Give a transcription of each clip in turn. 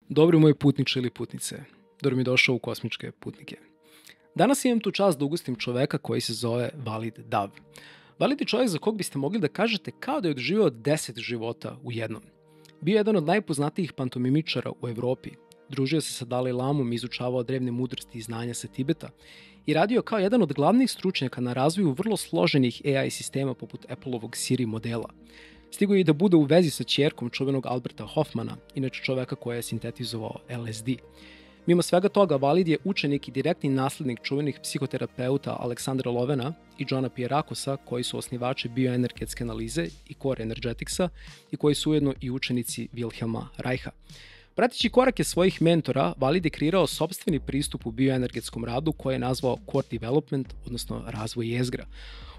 Dobri moji putniče ili putnice, dobro mi došao u Kosmičke putnike. Danas imam tu čast da ugostim čoveka koji se zove Walid Daw. Walid je čovjek za kog biste mogli da kažete kao da je odživio 10 života u jednom. Bio je jedan od najpoznatijih pantomimičara u Evropi, družio se sa Dalaj Lamom, izučavao drevne mudrosti i znanja sa Tibeta i radio kao jedan od glavnih stručnjaka na razvoju vrlo složenih AI sistema poput Applovog SIRI modela. Stigo je i da bude u vezi sa ćerkom čuvenog Alberta Hofmana, inače čoveka koja je sintetizovao LSD. Mimo svega toga, Walid je učenik i direktni naslednik čuvenih psihoterapeuta Aleksandra Lovena i Džona Pijerakosa, koji su osnivači bioenergetske analize i core energetiksa i koji su ujedno i učenici Wilhelma Rajha. Pratići korake svojih mentora, Walid je kreirao sopstveni pristup u bioenergetskom radu koji je nazvao core development, odnosno razvoj jezgra.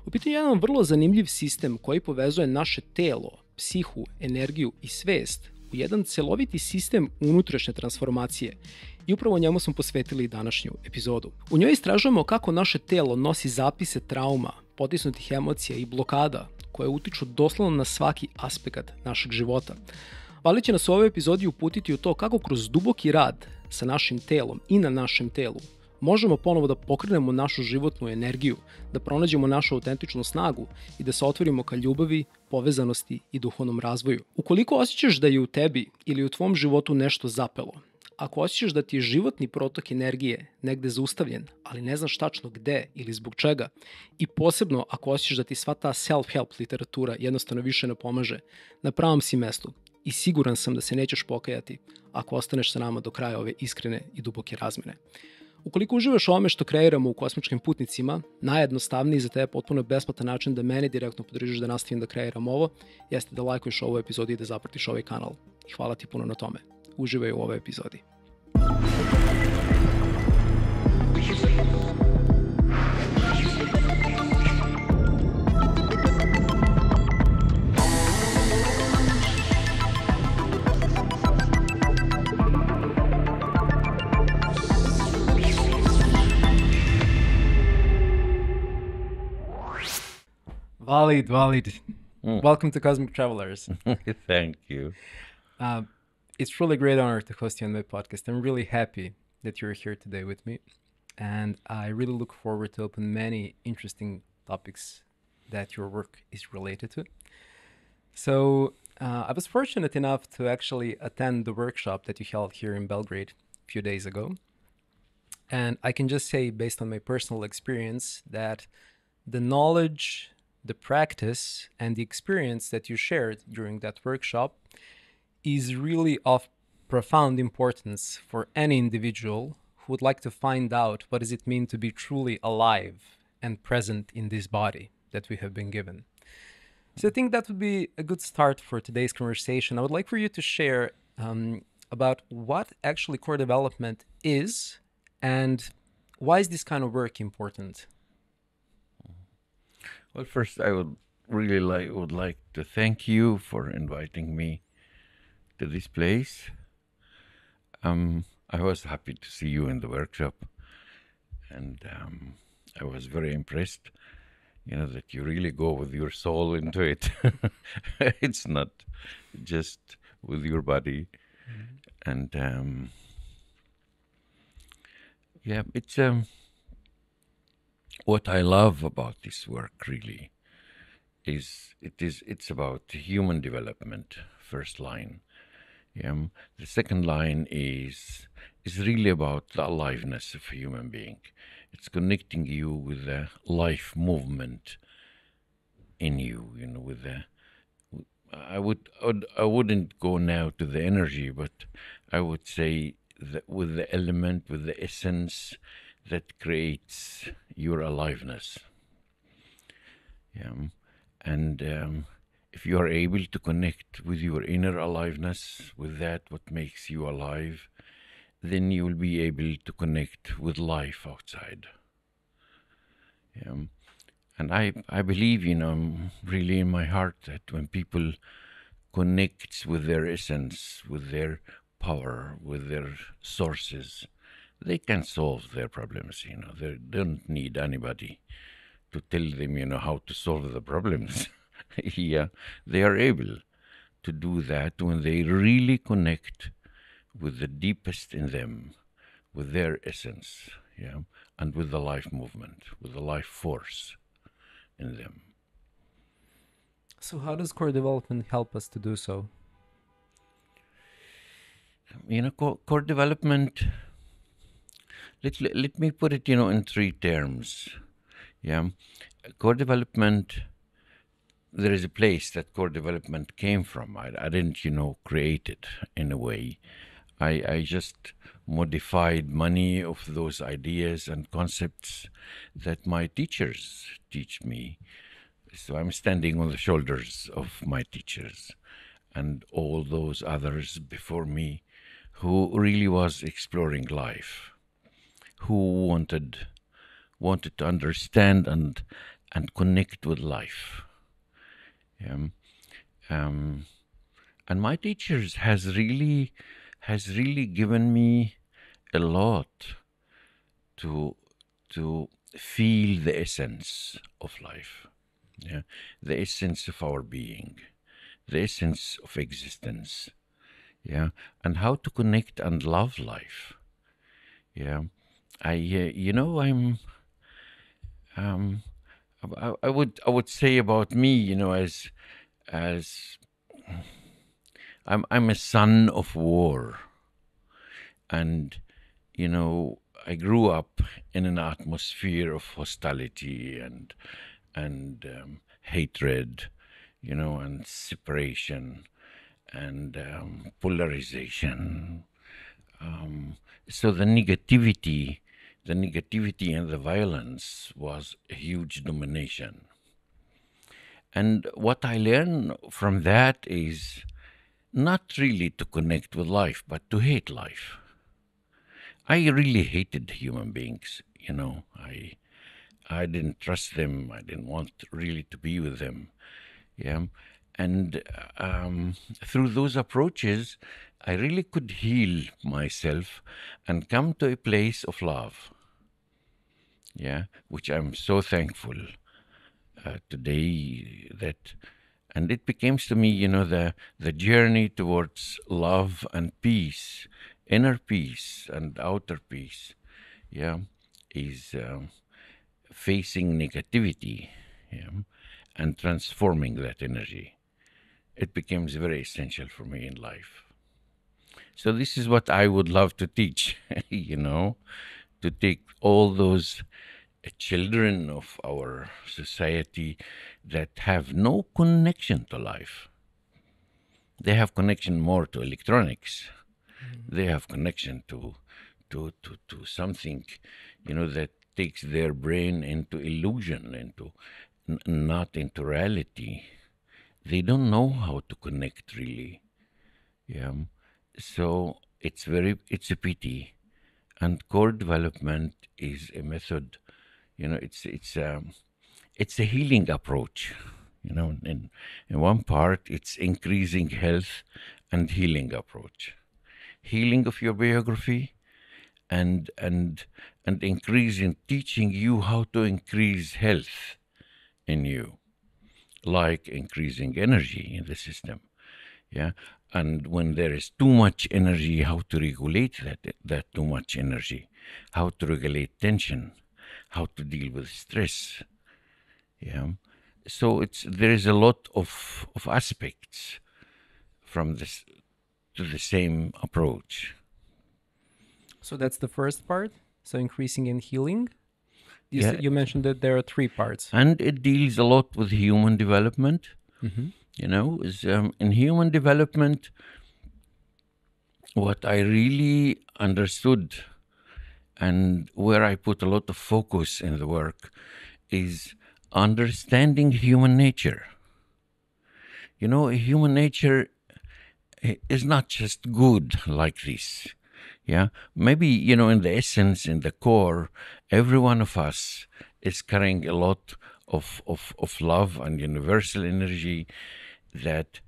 U pitanju je jedan vrlo zanimljiv sistem koji povezuje naše telo, psihu, energiju i svest u jedan celoviti sistem unutrašnje transformacije i upravo njemu smo posvetili današnju epizodu. U njoj istražujemo kako naše telo nosi zapise trauma, potisnutih emocija i blokada koje utiču doslovno na svaki aspekt našeg života. Walid će nas u ovoj epizodi uputiti u to kako kroz duboki rad sa našim telom i na našem telu možemo ponovo da pokrenemo našu životnu energiju, da pronađemo našu autentičnu snagu i da se otvorimo ka ljubavi, povezanosti i duhovnom razvoju. Ukoliko osjećaš da je u tebi ili u tvom životu nešto zapelo, ako osjećaš da ti je životni protok energije negde zaustavljen, ali ne znaš tačno gde ili zbog čega, i posebno ako osjećaš da ti sva ta self-help literatura jednostavno više ne pomaže, na pravom si mestu i siguran sam da se nećeš pokajati ako ostaneš sa nama do kraja ove iskrene i duboke razmene. Ukoliko uživaš ovome što kreiramo u Kosmičkim putnicima, najjednostavniji za tebe potpuno besplatan način da mene direktno podržiš da nastavim da kreiram ovo, jeste da lajkuješ ovu epizodu i da zapratiš ovaj kanal. I hvala ti puno na tome. Uživaj u ovoj epizodi. Walid, welcome to Cosmic Travelers. Thank you. It's really a great honor to host you on my podcast. I'm really happy that you're here today with me, and I really look forward to open many interesting topics that your work is related to. So I was fortunate enough to actually attend the workshop that you held here in Belgrade a few days ago, and I can just say, based on my personal experience, that the knowledge, the practice, and the experience that you shared during that workshop is really of profound importance for any individual who would like to find out what does it mean to be truly alive and present in this body that we have been given. So I think that would be a good start for today's conversation. I would like for you to share about what actually core development is and why is this kind of work important? Well, first, I would like to thank you for inviting me to this place. I was happy to see you in the workshop, and I was very impressed, that you really go with your soul into it. It's not just with your body. Mm-hmm. And it's what I love about this work really is it's about human development, first line. The second line is really about the aliveness of a human being. It's connecting you with the life movement in you, with the I wouldn't go now to the energy, but I would say that with the element, with the essence that creates your aliveness. And if you are able to connect with your inner aliveness, with that what makes you alive, then you will be able to connect with life outside. And I believe, really in my heart that when people connect with their essence, with their power, with their sources, they can solve their problems, They don't need anybody to tell them, how to solve the problems. They are able to do that when they really connect with the deepest in them, with their essence, yeah, and with the life movement, with the life force in them. So how does core development help us to do so? You know, core development, let me put it, in 3 terms. Yeah, core development, there is a place that core development came from. I didn't, create it in a way. I just modified many of those ideas and concepts that my teachers teach me. So I'm standing on the shoulders of my teachers and all those others before me who really was exploring life, who wanted to understand and connect with life. And my teachers has really given me a lot to feel the essence of life, yeah, the essence of our being, the essence of existence, yeah, and how to connect and love life. Yeah, I would say about me, as I'm a son of war, and I grew up in an atmosphere of hostility and hatred, and separation and polarization. So the negativity and the violence was a huge domination. And what I learned from that is not really to connect with life, but to hate life. I really hated human beings, I didn't trust them. I didn't want really to be with them. Yeah. And through those approaches, I really could heal myself and come to a place of love. Yeah, which I'm so thankful today that, and it becomes to me, the journey towards love and peace, inner peace and outer peace, yeah, is facing negativity, yeah, and transforming that energy. It becomes very essential for me in life. So this is what I would love to teach, to take all those children of our society that have no connection to life. They have connection more to electronics. They have connection to something, that takes their brain into illusion, not into reality. They don't know how to connect really. Yeah. So it's a pity. And core development is a method, it's a healing approach. In one part, it's increasing health and healing approach. Healing of your biography and increasing, teaching you how to increase health in you, like increasing energy in the system. Yeah. And when there is too much energy, how to regulate that too much energy, how to regulate tension, how to deal with stress. Yeah. So there is a lot of aspects from this to the same approach. So that's the first part. So increasing and healing. Yeah. You mentioned that there are 3 parts. And it deals a lot with human development. Mm-hmm. In human development, what I really understood and where I put a lot of focus in the work is understanding human nature. Human nature is not just good like this. Yeah, maybe, in the essence, in the core, every one of us is carrying a lot of love and universal energy that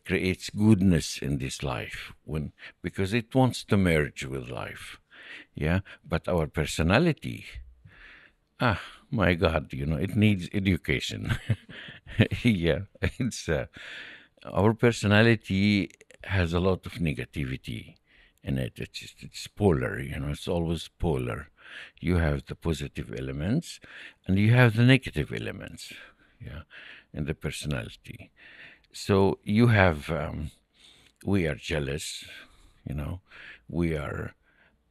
creates goodness in this life, because it wants to merge with life. Yeah, but our personality, my God, it needs education. Yeah, it's our personality has a lot of negativity in it. It's polar, it's always polar. You have the positive elements and you have the negative elements, in the personality. So you have, we are jealous, we are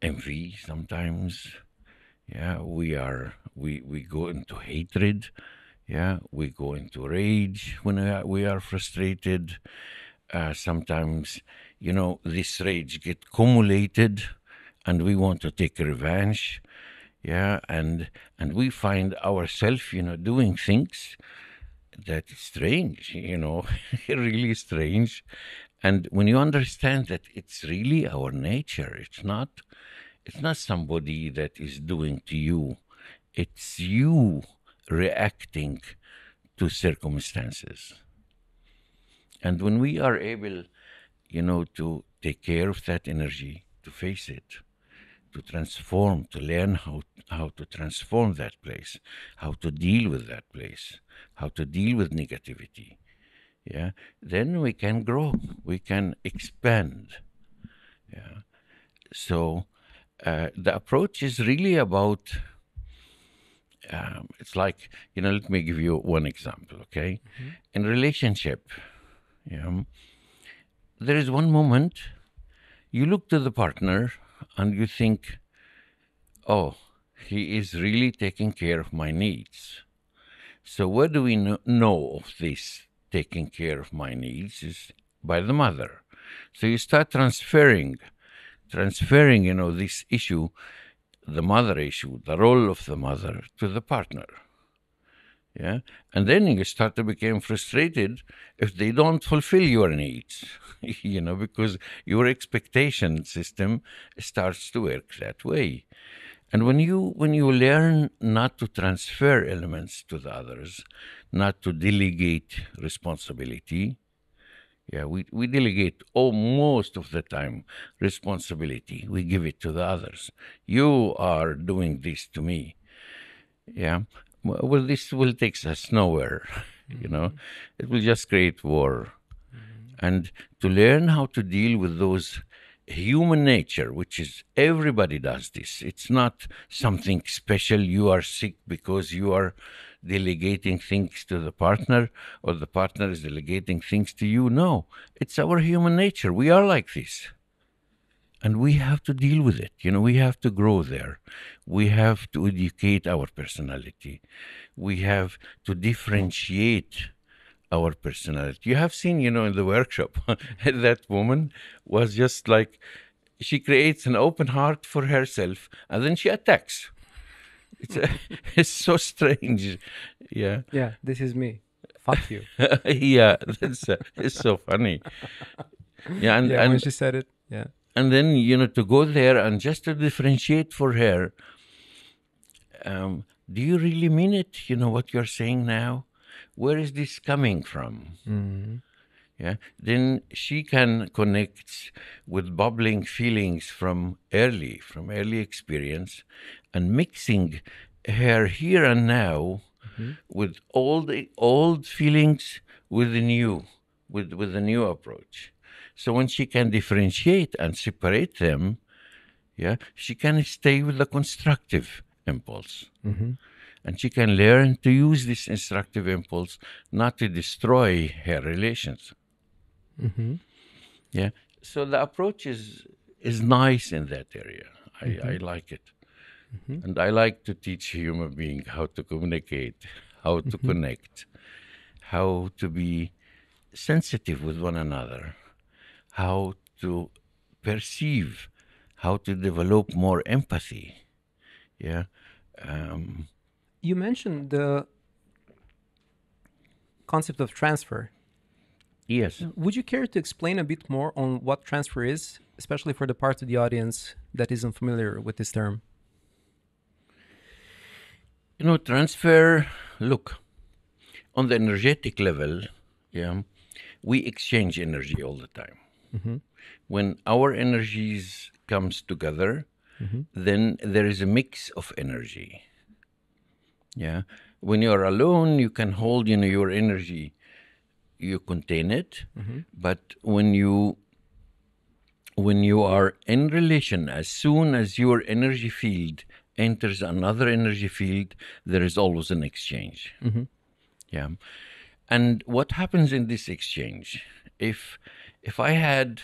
envy sometimes, we go into hatred, we go into rage when we are frustrated. Sometimes, this rage get accumulated and we want to take revenge, and we find ourselves, doing things that is strange, really strange. And when you understand that it's really our nature, it's not somebody that is doing to you, it's you reacting to circumstances. And when we are able, to take care of that energy, to face it, to transform, to learn how to transform that place, how to deal with that place, how to deal with negativity, then we can grow, we can expand. So the approach is really about, it's like, let me give you one example, okay? Mm-hmm. In relationship, there is one moment you look to the partner and you think, oh, he is really taking care of my needs. So where do we know of this taking care of my needs is by the mother. So you start transferring, this issue, the mother issue, the role of the mother to the partner. And then you start to become frustrated if they don't fulfill your needs, because your expectation system starts to work that way. And when you learn not to transfer elements to the others, not to delegate responsibility, we delegate most of the time responsibility. We give it to the others. You are doing this to me. Well, this will take us nowhere, It will just create war. Mm-hmm. And to learn how to deal with those human nature, which is everybody does this. It's not something special. You are sick because you are delegating things to the partner, or the partner is delegating things to you. No, it's our human nature. We are like this. And we have to deal with it. We have to grow there. We have to educate our personality. We have to differentiate our personality. You have seen, in the workshop, that woman was just like, she creates an open heart for herself and then she attacks. It's so strange. Yeah, this is me. Fuck you. It's so funny. And when she said it, And then, to go there and just to differentiate for her, do you really mean it? What you're saying now? Where is this coming from? Mm-hmm. Then she can connect with bubbling feelings from early experience, and mixing her here and now, mm-hmm. with all the old feelings with the new, with the new approach. So when she can differentiate and separate them, she can stay with the constructive impulse. Mm-hmm. And she can learn to use this instructive impulse not to destroy her relations. Mm-hmm. So the approach is nice in that area. I like it. Mm-hmm. And I like to teach a human being how to communicate, how to mm-hmm. connect, how to be sensitive with one another, how to perceive, how to develop more empathy. You mentioned the concept of transfer. Yes. Would you care to explain a bit more on what transfer is, especially for the part of the audience that isn't familiar with this term? Transfer, look, on the energetic level, we exchange energy all the time. Mm-hmm. When our energies comes together, mm-hmm. then there is a mix of energy. When you're alone, you can hold, your energy, you contain it. Mm-hmm. But when you when you are in relation, as soon as your energy field enters another energy field, there is always an exchange. Yeah. And what happens in this exchange? If I had,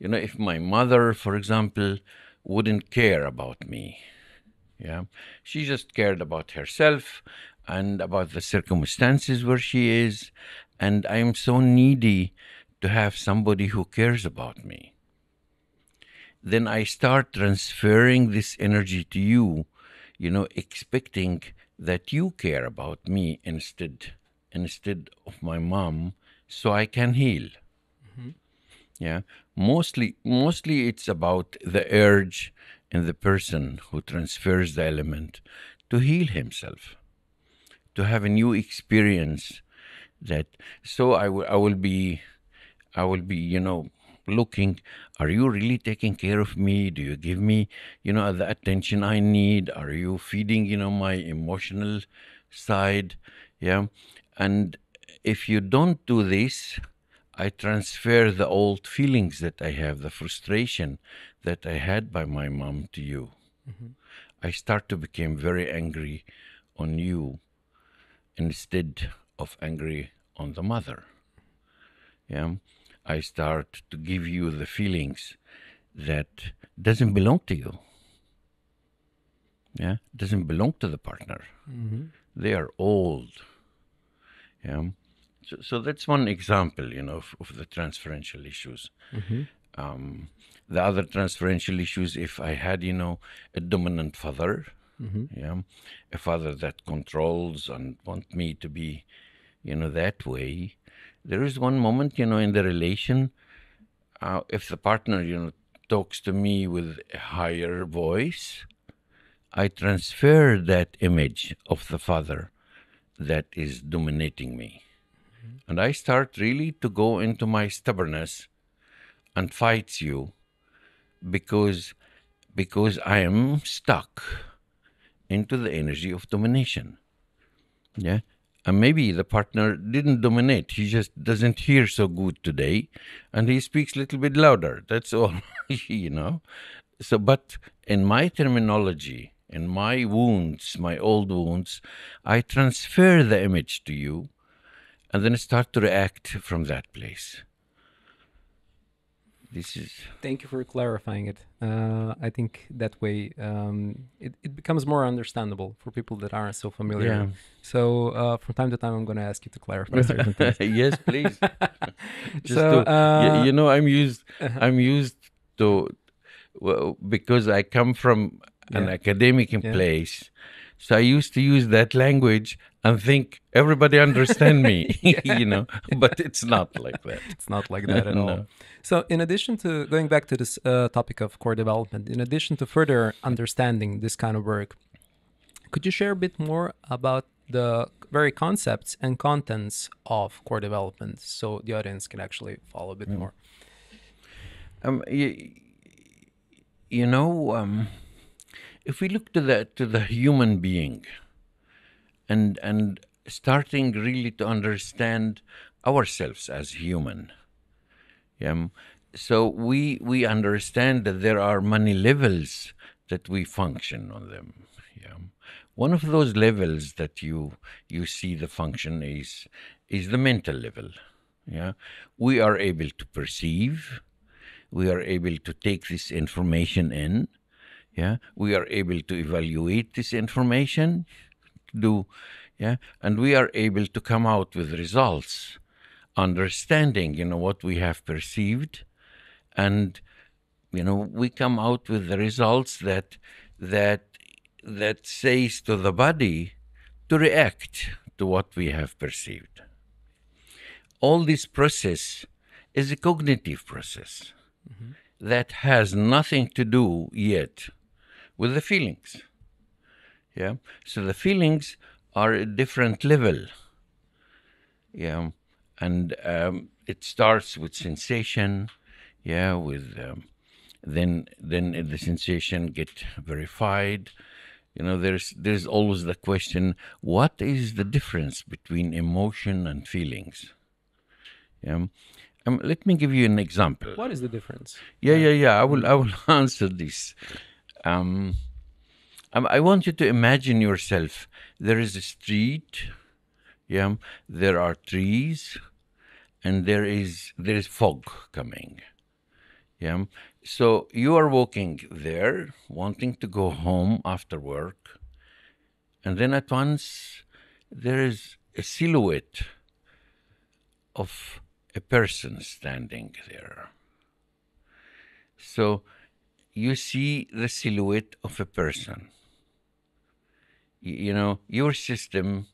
if my mother, for example, wouldn't care about me, yeah, she just cared about herself and about the circumstances where she is, and I am so needy to have somebody who cares about me, then I start transferring this energy to you, expecting that you care about me instead of my mom, so I can heal. Yeah, mostly it's about the urge in the person who transfers the element to heal himself, to have a new experience. So I will be, looking, are you really taking care of me? Do you give me, the attention I need? Are you feeding, my emotional side? Yeah. And if you don't do this, I transfer the old feelings that I have, the frustration that I had by my mom to you. I start to become very angry on you instead of angry on the mother. Yeah, I start to give you the feelings that doesn't belong to you. Yeah, doesn't belong to the partner. They are old. Yeah, so that's one example, of the transferential issues. The other transferential issues, if I had, a dominant father, yeah, a father that controls and want me to be, that way. There is one moment, in the relation, if the partner, talks to me with a higher voice, I transfer that image of the father that is dominating me. And I start really to go into my stubbornness and fight you because I am stuck into the energy of domination. Yeah. And maybe the partner didn't dominate. He just doesn't hear so good today, and he speaks a little bit louder. That's all, So, but in my terminology, in my wounds, my old wounds, I transfer the image to you, and then start to react from that place. Thank you for clarifying it. I think that way it becomes more understandable for people that aren't so familiar. Yeah. So from time to time, I'm going to ask you to clarify certain things. Yes, please. I'm used to, because I come from an academic place. So I used to use that language and think everybody understand me, but it's not like that. It's not like that at all. So in addition to going back to this topic of core development, in addition to further understanding this kind of work, could you share a bit more about the very concepts and contents of core development so the audience can actually follow a bit more? If we look to the human being and starting really to understand ourselves as human, so we understand that there are many levels that we function on them. One of those levels that you see the function is the mental level. We are able to perceive. We are able to take this information in. We are able to evaluate this information, and we are able to come out with results, understanding, what we have perceived, and, we come out with the results that says to the body to react to what we have perceived. All this process is a cognitive process that has nothing to do yet with the feelings. So the feelings are a different level. And it starts with sensation, then the sensation get verified. There's always the question, what is the difference between emotion and feelings? Let me give you an example. What is the difference? Yeah. I will answer this. I want you to imagine yourself. There is a street. Yeah, there are trees, and there is fog coming. Yeah, so you are walking there, wanting to go home after work, and then at once there is a silhouette of a person standing there. So you see the silhouette of a person. You know, your system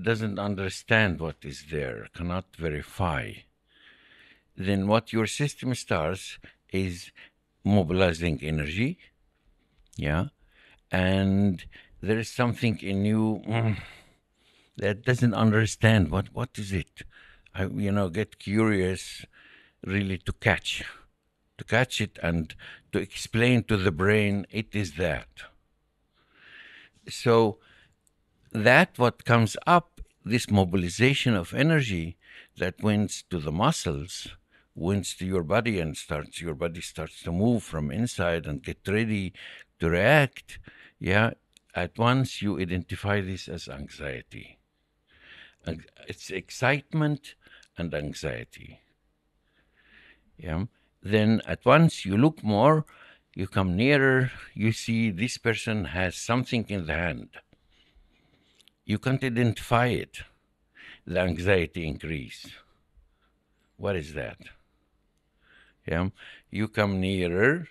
doesn't understand what is there, cannot verify. Then what your system starts is mobilizing energy, yeah, and there is something in you that doesn't understand what is it. I get curious, really, to catch it and to explain to the brain it is that. So that what comes up, this mobilization of energy that went to the muscles, went to your body, and your body starts to move from inside and get ready to react. Yeah, at once you identify this as anxiety. It's excitement and anxiety. Yeah. Then at once you look more, you come nearer, you see this person has something in the hand. You can't identify it. The anxiety increase. What is that? Yeah, you come nearer.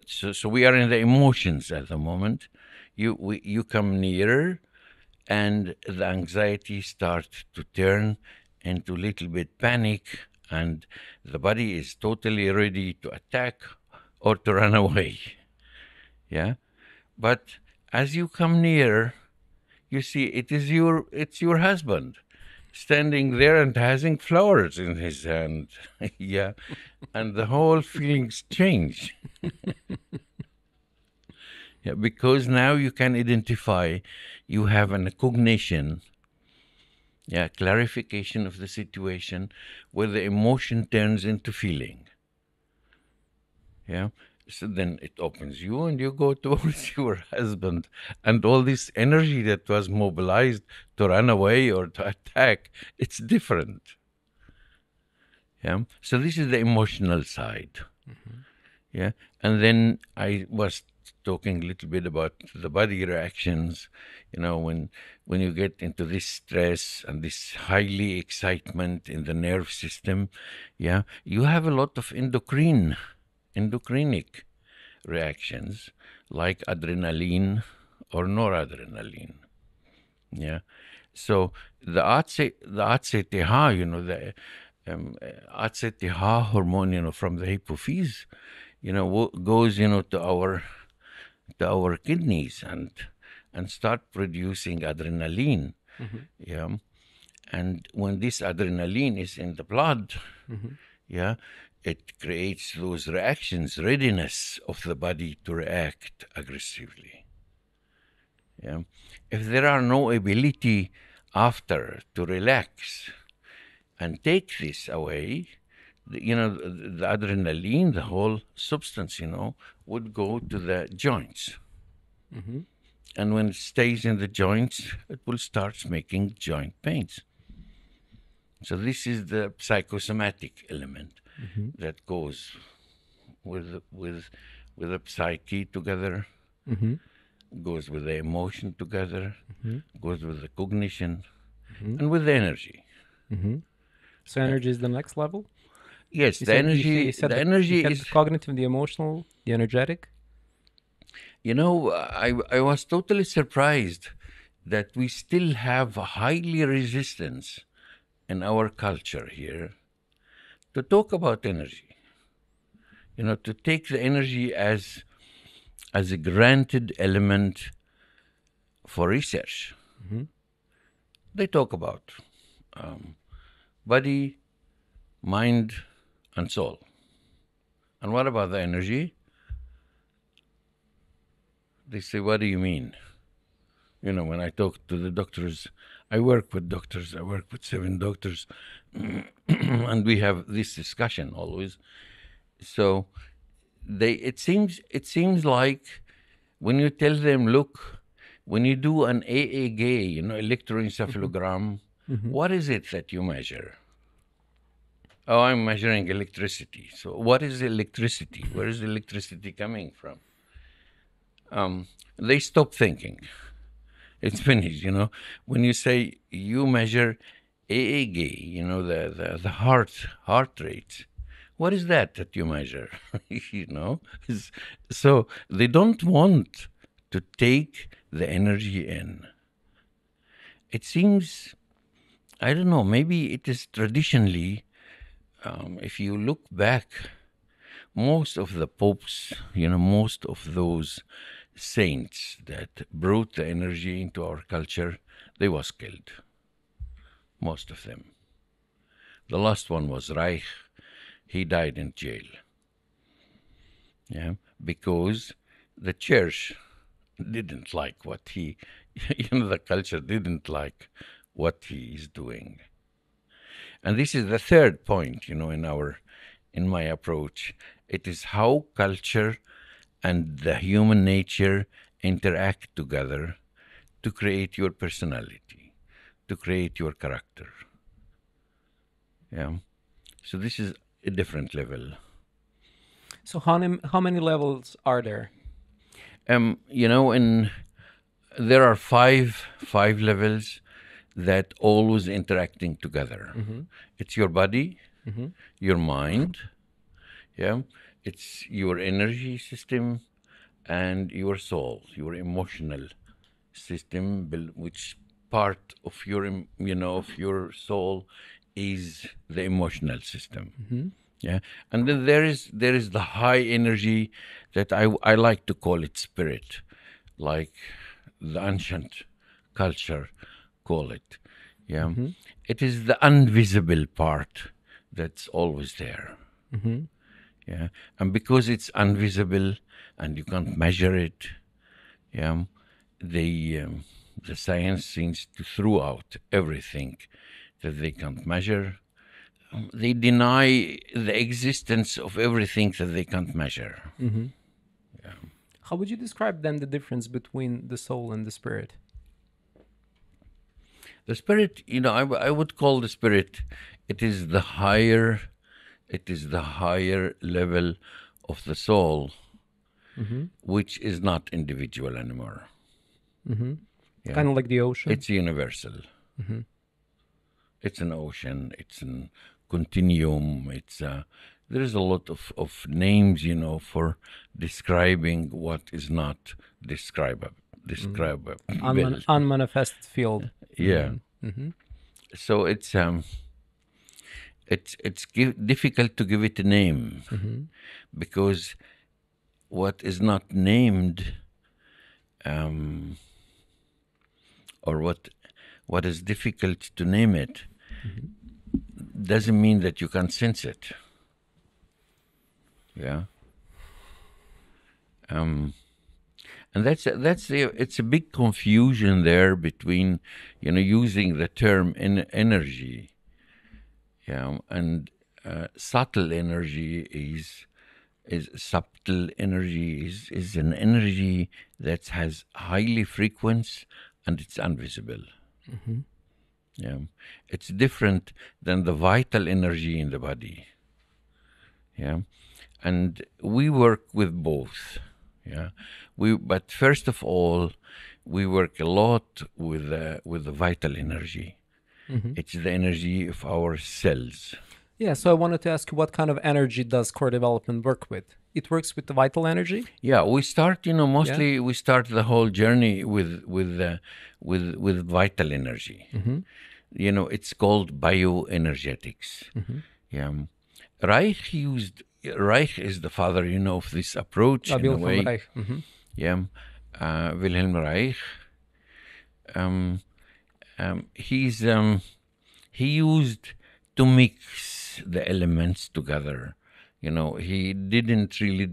So we are in the emotions at the moment. You come nearer, and the anxiety starts to turn into a little bit panic, and the body is totally ready to attack or to run away. Yeah, but as you come nearer, you see it's your husband standing there and having flowers in his hand. Yeah, and the whole feelings change. Yeah, because now you can identify, you have a cognition, yeah, clarification of the situation, where the emotion turns into feeling. Yeah. So then it opens you, and you go towards your husband, and all this energy that was mobilized to run away or to attack, it's different. Yeah. So this is the emotional side. Mm-hmm. Yeah. And then I was talking a little bit about the body reactions. When you get into this stress and this highly excitement in the nerve system, yeah, you have a lot of endocrinic reactions like adrenaline or noradrenaline. Yeah. So the ACTH, the ACTH hormone, from the hypophyse, goes, to our kidneys and start producing adrenaline. Mm-hmm. Yeah. And when this adrenaline is in the blood, mm-hmm. yeah, it creates those reactions, readiness of the body to react aggressively. Yeah. If there are no ability after to relax and take this away, the adrenaline, the whole substance, would go to the joints. Mm-hmm. And when it stays in the joints, it will start making joint pains. So this is the psychosomatic element. Mm-hmm. that goes with the psyche together, mm-hmm. goes with the emotion together, mm-hmm. goes with the cognition, mm-hmm. and with the energy. Mm-hmm. So energy is the next level? Yes, the energy is the cognitive, the emotional, the energetic. I was totally surprised that we still have a highly resistance in our culture here to talk about energy, to take the energy as a granted element for research. Mm-hmm. They talk about body, mind, and soul. And what about the energy? They say, what do you mean? When I talk to the doctors, I work with doctors. I work with 7 doctors, and we have this discussion always. So it seems like when you tell them, look, when you do an EEG, electroencephalogram, what is it that you measure? Oh, I'm measuring electricity. So what is electricity? Where is electricity coming from? They stop thinking. It's finished, When you say you measure EEG, the heart rate, what is that you measure? So they don't want to take the energy in. It seems, I don't know, maybe it is traditionally, if you look back, most of the popes, most of those saints that brought the energy into our culture, they was killed. Most of them. The last one was Reich. He died in jail. Yeah, because the church didn't like what he, the culture didn't like what he is doing. And this is the third point, in my approach. It is how culture and the human nature interact together to create your personality, to create your character. Yeah. So this is a different level. So how many levels are there? There are five levels that always interacting together. It's your body, your mind, yeah. It's your energy system and your soul, your emotional system, which part of your soul is the emotional system. Yeah, and then there is the high energy that I like to call it spirit, like the ancient culture call it. Yeah, it is the invisible part that's always there. Yeah, and because it's invisible and you can't measure it, yeah, the science seems to throw out everything that they can't measure. They deny the existence of everything that they can't measure. Yeah. How would you describe then the difference between the soul and the spirit? The spirit, I would call the spirit, it is the higher level of the soul, which is not individual anymore. Yeah. Kind of like the ocean? It's universal. It's an ocean, it's a continuum, there is a lot of names, for describing what is not describable. Unmanifested field. Yeah. So it's difficult to give it a name, because what is not named, or what is difficult to name it, doesn't mean that you can't sense it. Yeah. And it's a big confusion there between, using the term energy, yeah, and subtle energy is subtle energy is an energy that has highly frequency and it's invisible. Yeah, it's different than the vital energy in the body. Yeah, and we work with both. Yeah, but first of all, we work a lot with the vital energy. It's the energy of our cells. Yeah, so I wanted to ask you, what kind of energy does core development work with? It works with the vital energy? Yeah, we start, mostly we start the whole journey with vital energy. It's called bioenergetics. Yeah, Reich is the father, of this approach in a way. Reich. Yeah, Wilhelm Reich. He used to mix the elements together. He didn't really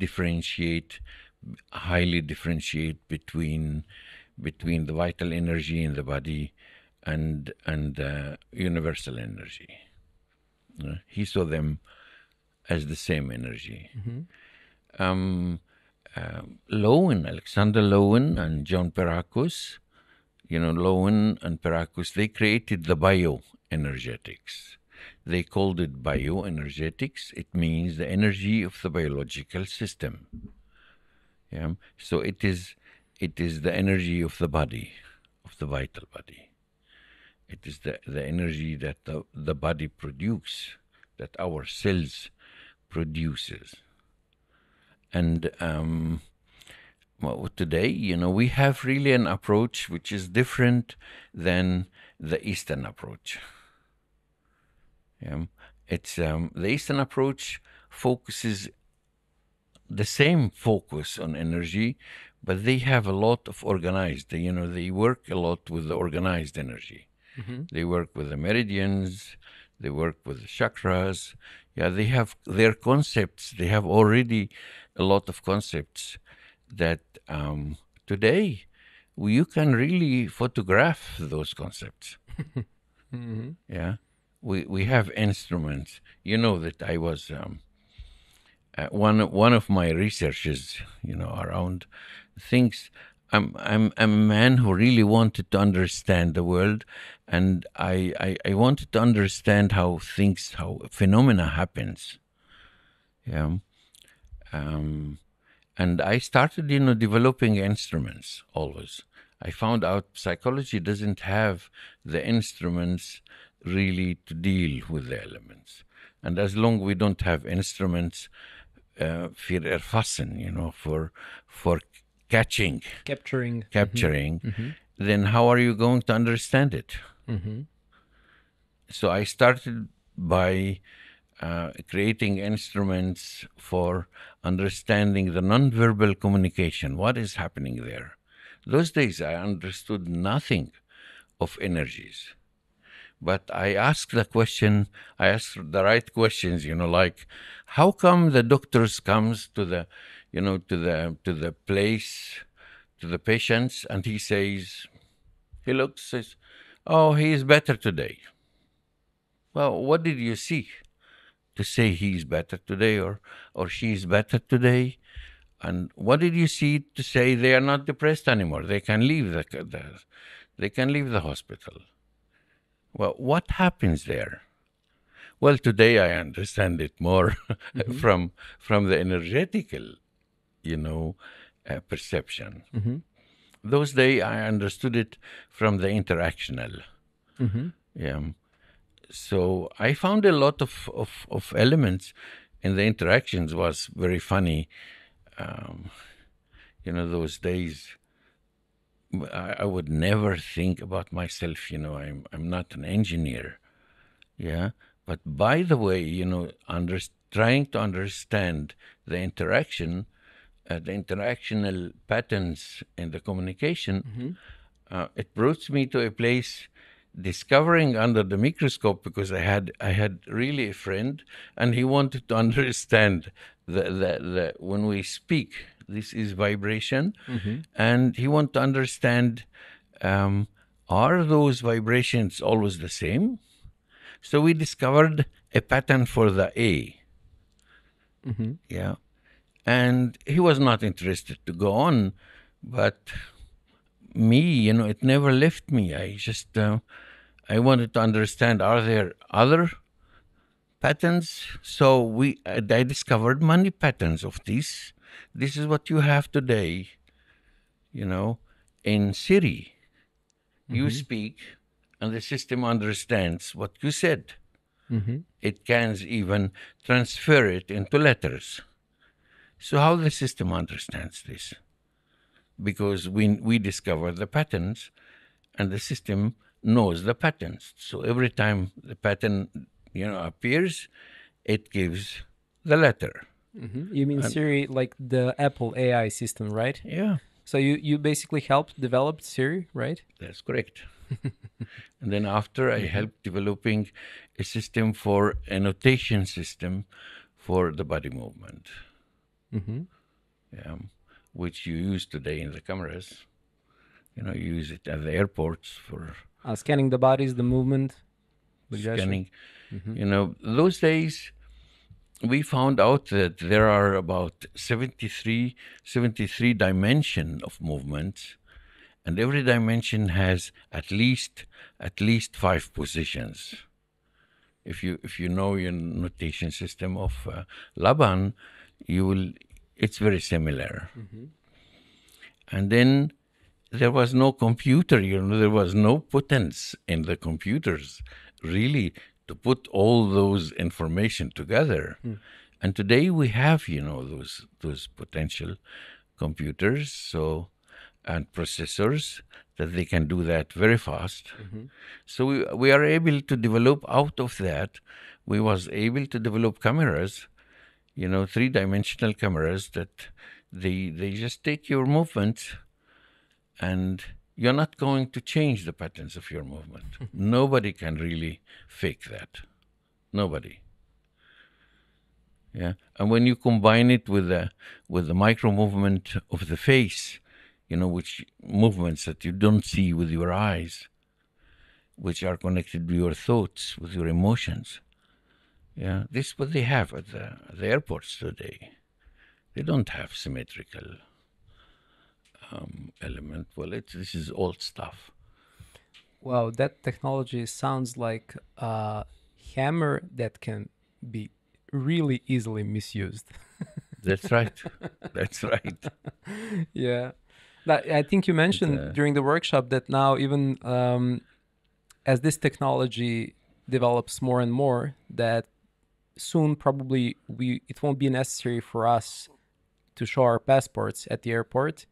highly differentiate between the vital energy in the body and universal energy. He saw them as the same energy. Lowen, Aleksandra Lovena and Džona Pijerakosa, Lowen and Pijerakosa, they created the bioenergetics. They called it bioenergetics. It means the energy of the biological system. Yeah. So it is the energy of the body, of the vital body. It is the energy that the body produces, that our cells produces. And today, we have really an approach which is different than the Eastern approach. Yeah. It's the Eastern approach focuses the same focus on energy, but they have a lot of organized. They work a lot with the organized energy. They work with the meridians. They work with the chakras. Yeah, they have their concepts. They have already a lot of concepts that today you can really photograph those concepts. Yeah, we have instruments. You know that I was one of my researches, around things. I'm a man who really wanted to understand the world, and I wanted to understand how phenomena happens. Yeah. And I started, developing instruments always. I found out psychology doesn't have the instruments really to deal with the elements. And as long we don't have instruments for erfassen, for capturing, then how are you going to understand it? So I started by creating instruments for understanding the nonverbal communication. What is happening there? Those days I understood nothing of energies. But I asked the right questions, like, how come the doctors comes to the place, to the patients, and he says, oh, he is better today. Well, what did you see to say he is better today or she is better today? And what did you see to say they are not depressed anymore? They can leave the hospital. Well, what happens there? Well, today I understand it more from the energetical, perception. Those days I understood it from the interactional. Yeah. So I found a lot of elements in the interactions. Was very funny. Those days I would never think about myself, I'm not an engineer. Yeah. But by the way, trying to understand the interaction, the interactional patterns in the communication, it brought me to a place discovering under the microscope, because I had really a friend, and he wanted to understand the when we speak, this is vibration, and he wanted to understand, are those vibrations always the same? So we discovered a pattern for the A. Yeah. And he was not interested to go on, but me, it never left me. I just, I wanted to understand, are there other patterns? So I discovered many patterns of these. This is what you have today, in Siri. You speak, and the system understands what you said. It can even transfer it into letters. So how the system understands this? Because we discover the patterns, and the system knows the patterns. So every time the pattern, appears, it gives the letter. You mean Siri, like the Apple AI system, right? Yeah. So you basically helped develop Siri, right? That's correct. And then after, I helped developing a system for a notation system for the body movement. Yeah, which you use today in the cameras. You use it at the airports Scanning the bodies, the movement, the Scanning. You know, those days we found out that there are about 73 dimension of movements, and every dimension has at least 5 positions. If you know your notation system of Laban, you will. It's very similar. And then there was no computer. You know, there was no potence in the computers really to put all those information together. And today we have, you know, those potential computers, so, and processors that they can do that very fast. So we are able to develop out of that. We was able to develop cameras, you know, 3-dimensional cameras that they just take your movements, and you're not going to change the patterns of your movement. Nobody can really fake that. Nobody. Yeah, and when you combine it with the micro movement of the face, you know, which movements that you don't see with your eyes, which are connected to your thoughts, with your emotions. Yeah, this is what they have at the airports today. They don't have symmetrical element. Well, this is old stuff. Wow, that technology sounds like a hammer that can be really easily misused. That's right. That's right. Yeah. I think you mentioned during the workshop that now even as this technology develops more and more, that soon probably it won't be necessary for us to show our passports at the airport,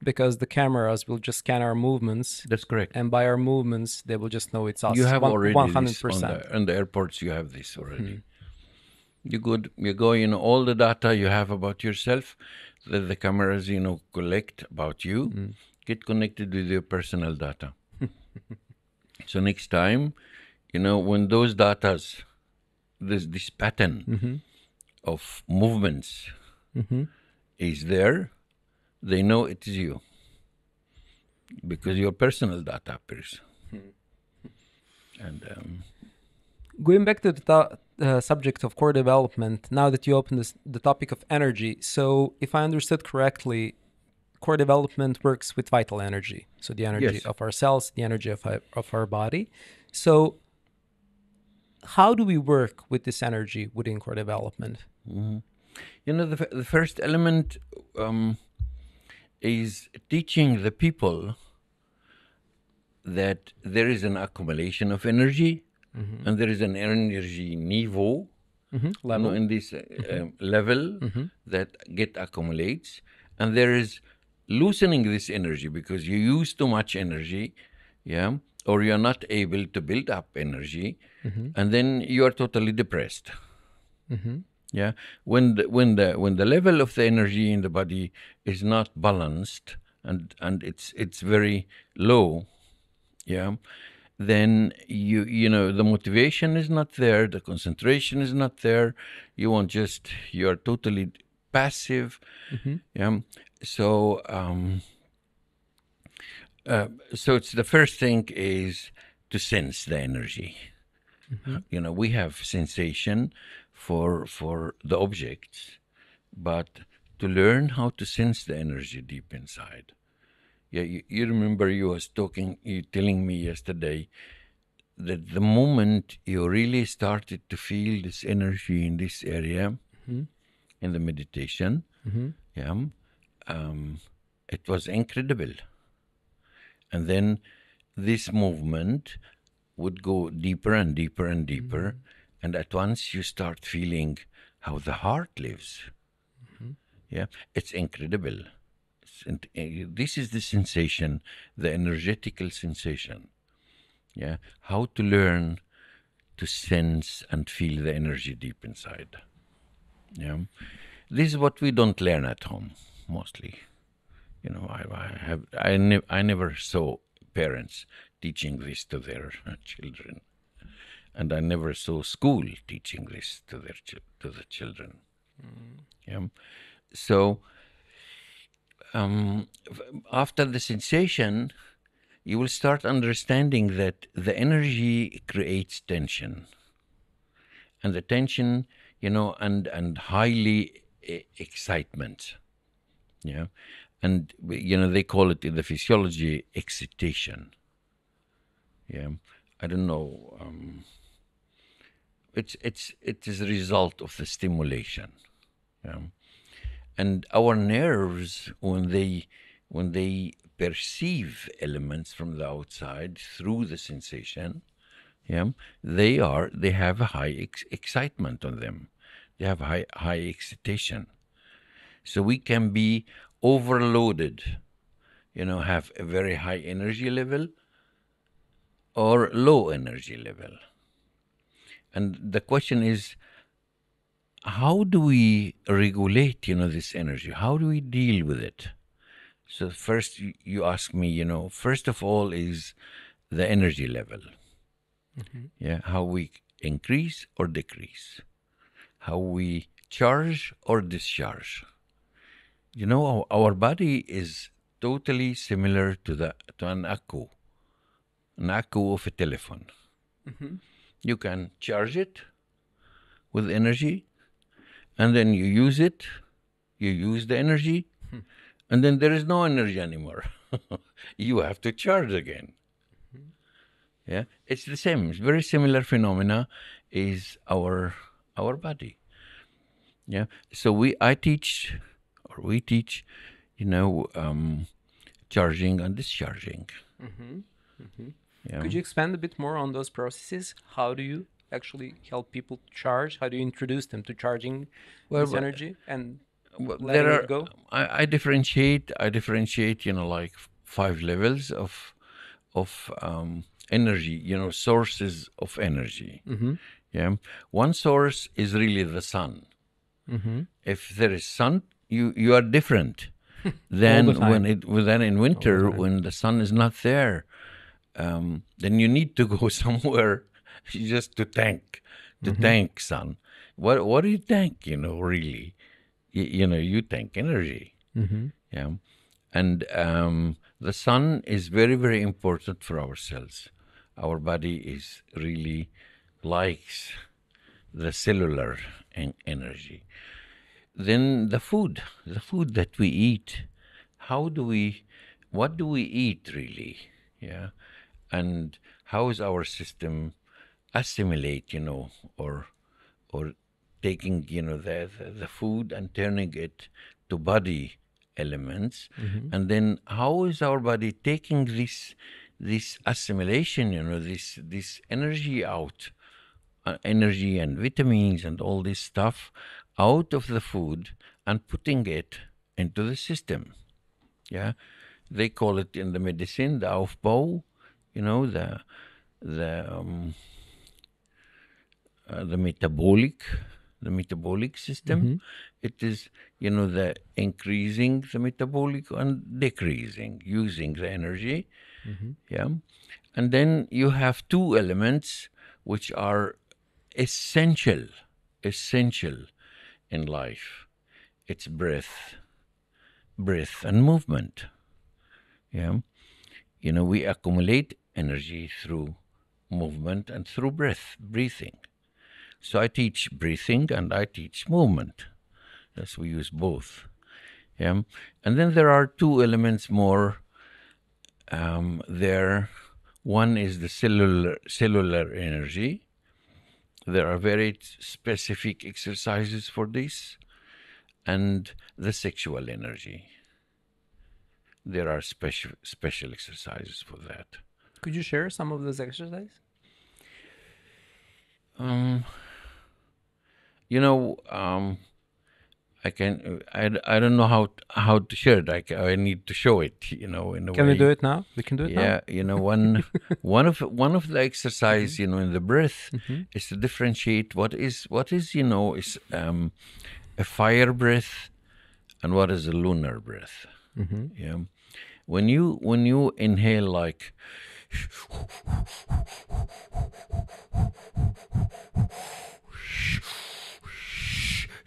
because the cameras will just scan our movements. That's correct. And by our movements, they will just know it's us. You have already 100%. This on the airports. You have this already. You go, you know, all the data you have about yourself that the cameras, you know, collect about you, get connected with your personal data. So next time, you know, when those datas, this pattern of movements is there, they know it is you, because your personal data appears. And going back to the subject of core development, now that you opened the topic of energy, so if I understood correctly, core development works with vital energy. So the energy of our cells, the energy of our body. So how do we work with this energy within core development? You know, the first element is teaching the people that there is an accumulation of energy, and there is an energy level, Level. in this level that accumulates, and there is loosening this energy because you use too much energy, or you're not able to build up energy, and then you are totally depressed. Yeah, when the level of the energy in the body is not balanced and it's very low, then you know the motivation is not there, the concentration is not there. You're totally passive. So it's the first thing is to sense the energy. You know, we have sensation for the objects, but to learn how to sense the energy deep inside. Yeah, you remember you telling me yesterday that the moment you really started to feel this energy in this area, in the meditation, it was incredible. And then this movement would go deeper and deeper and deeper, and at once you start feeling how the heart lives. It's incredible. This is the sensation, the energetical sensation. How to learn to sense and feel the energy deep inside. This is what we don't learn at home mostly. You know, I never saw parents teaching this to their children, and I never saw school teaching this to the children. So after the sensation, you will start understanding that the energy creates tension. And the tension, and highly excitement. Yeah. And, they call it in the physiology excitation. Yeah. I don't know. It is a result of the stimulation. Yeah. And our nerves, when they perceive elements from the outside through the sensation, yeah, they have a high excitement on them. They have high excitation. So we can be overloaded, have a very high energy level or low energy level. And the question is, how do we regulate, this energy? How do we deal with it? So first you ask me, first of all is the energy level. Mm-hmm. Yeah, how we increase or decrease, how we charge or discharge. Our body is totally similar to an akku of a telephone. Mm-hmm. You can charge it with energy, and then you use it. You use the energy, and then there is no energy anymore. You have to charge again. Yeah, it's the same. It's very similar phenomena is our body. Yeah, so we teach, charging and discharging. Mm-hmm. Mm-hmm. Yeah. Could you expand a bit more on those processes? How do you actually help people charge? How do you introduce them to charging this energy and letting it go? I differentiate. Like 5 levels of energy. Sources of energy. Mm-hmm. Yeah. One source is really the sun. Mm-hmm. If there is sun, you are different than then in winter when the sun is not there. Then you need to go somewhere just to tank sun. What do you tank? Really, you tank energy. Mm-hmm. Yeah, and the sun is very, very important for our cells. Our body is really likes the cellular energy. Then the food that we eat. What do we eat really? Yeah, and how is our system assimilate, or taking, the food and turning it to body elements, mm-hmm. and then how is our body taking this assimilation, this energy out, energy and vitamins and all this stuff out of the food and putting it into the system. Yeah, they call it in the medicine the Aufbau, the metabolic system. Mm-hmm. It is, the increasing the metabolic and decreasing, using the energy. Mm-hmm. Yeah, and then you have 2 elements which are essential in life. It's breath and movement. Yeah, we accumulate energy through movement and through breathing. So I teach breathing and I teach movement. Yes, we use both. Yeah, and then there are 2 elements more. There, one is the cellular energy. There are very specific exercises for this, and the sexual energy. There are special exercises for that. Could you share some of those exercises? I can. I don't know how to share it. I need to show it. In a way. Can we do it now? We can do it now. Yeah. One of the exercise, mm-hmm. In the breath, mm-hmm. is to differentiate what is is a fire breath and what is a lunar breath. Mm-hmm. Yeah. When you inhale like.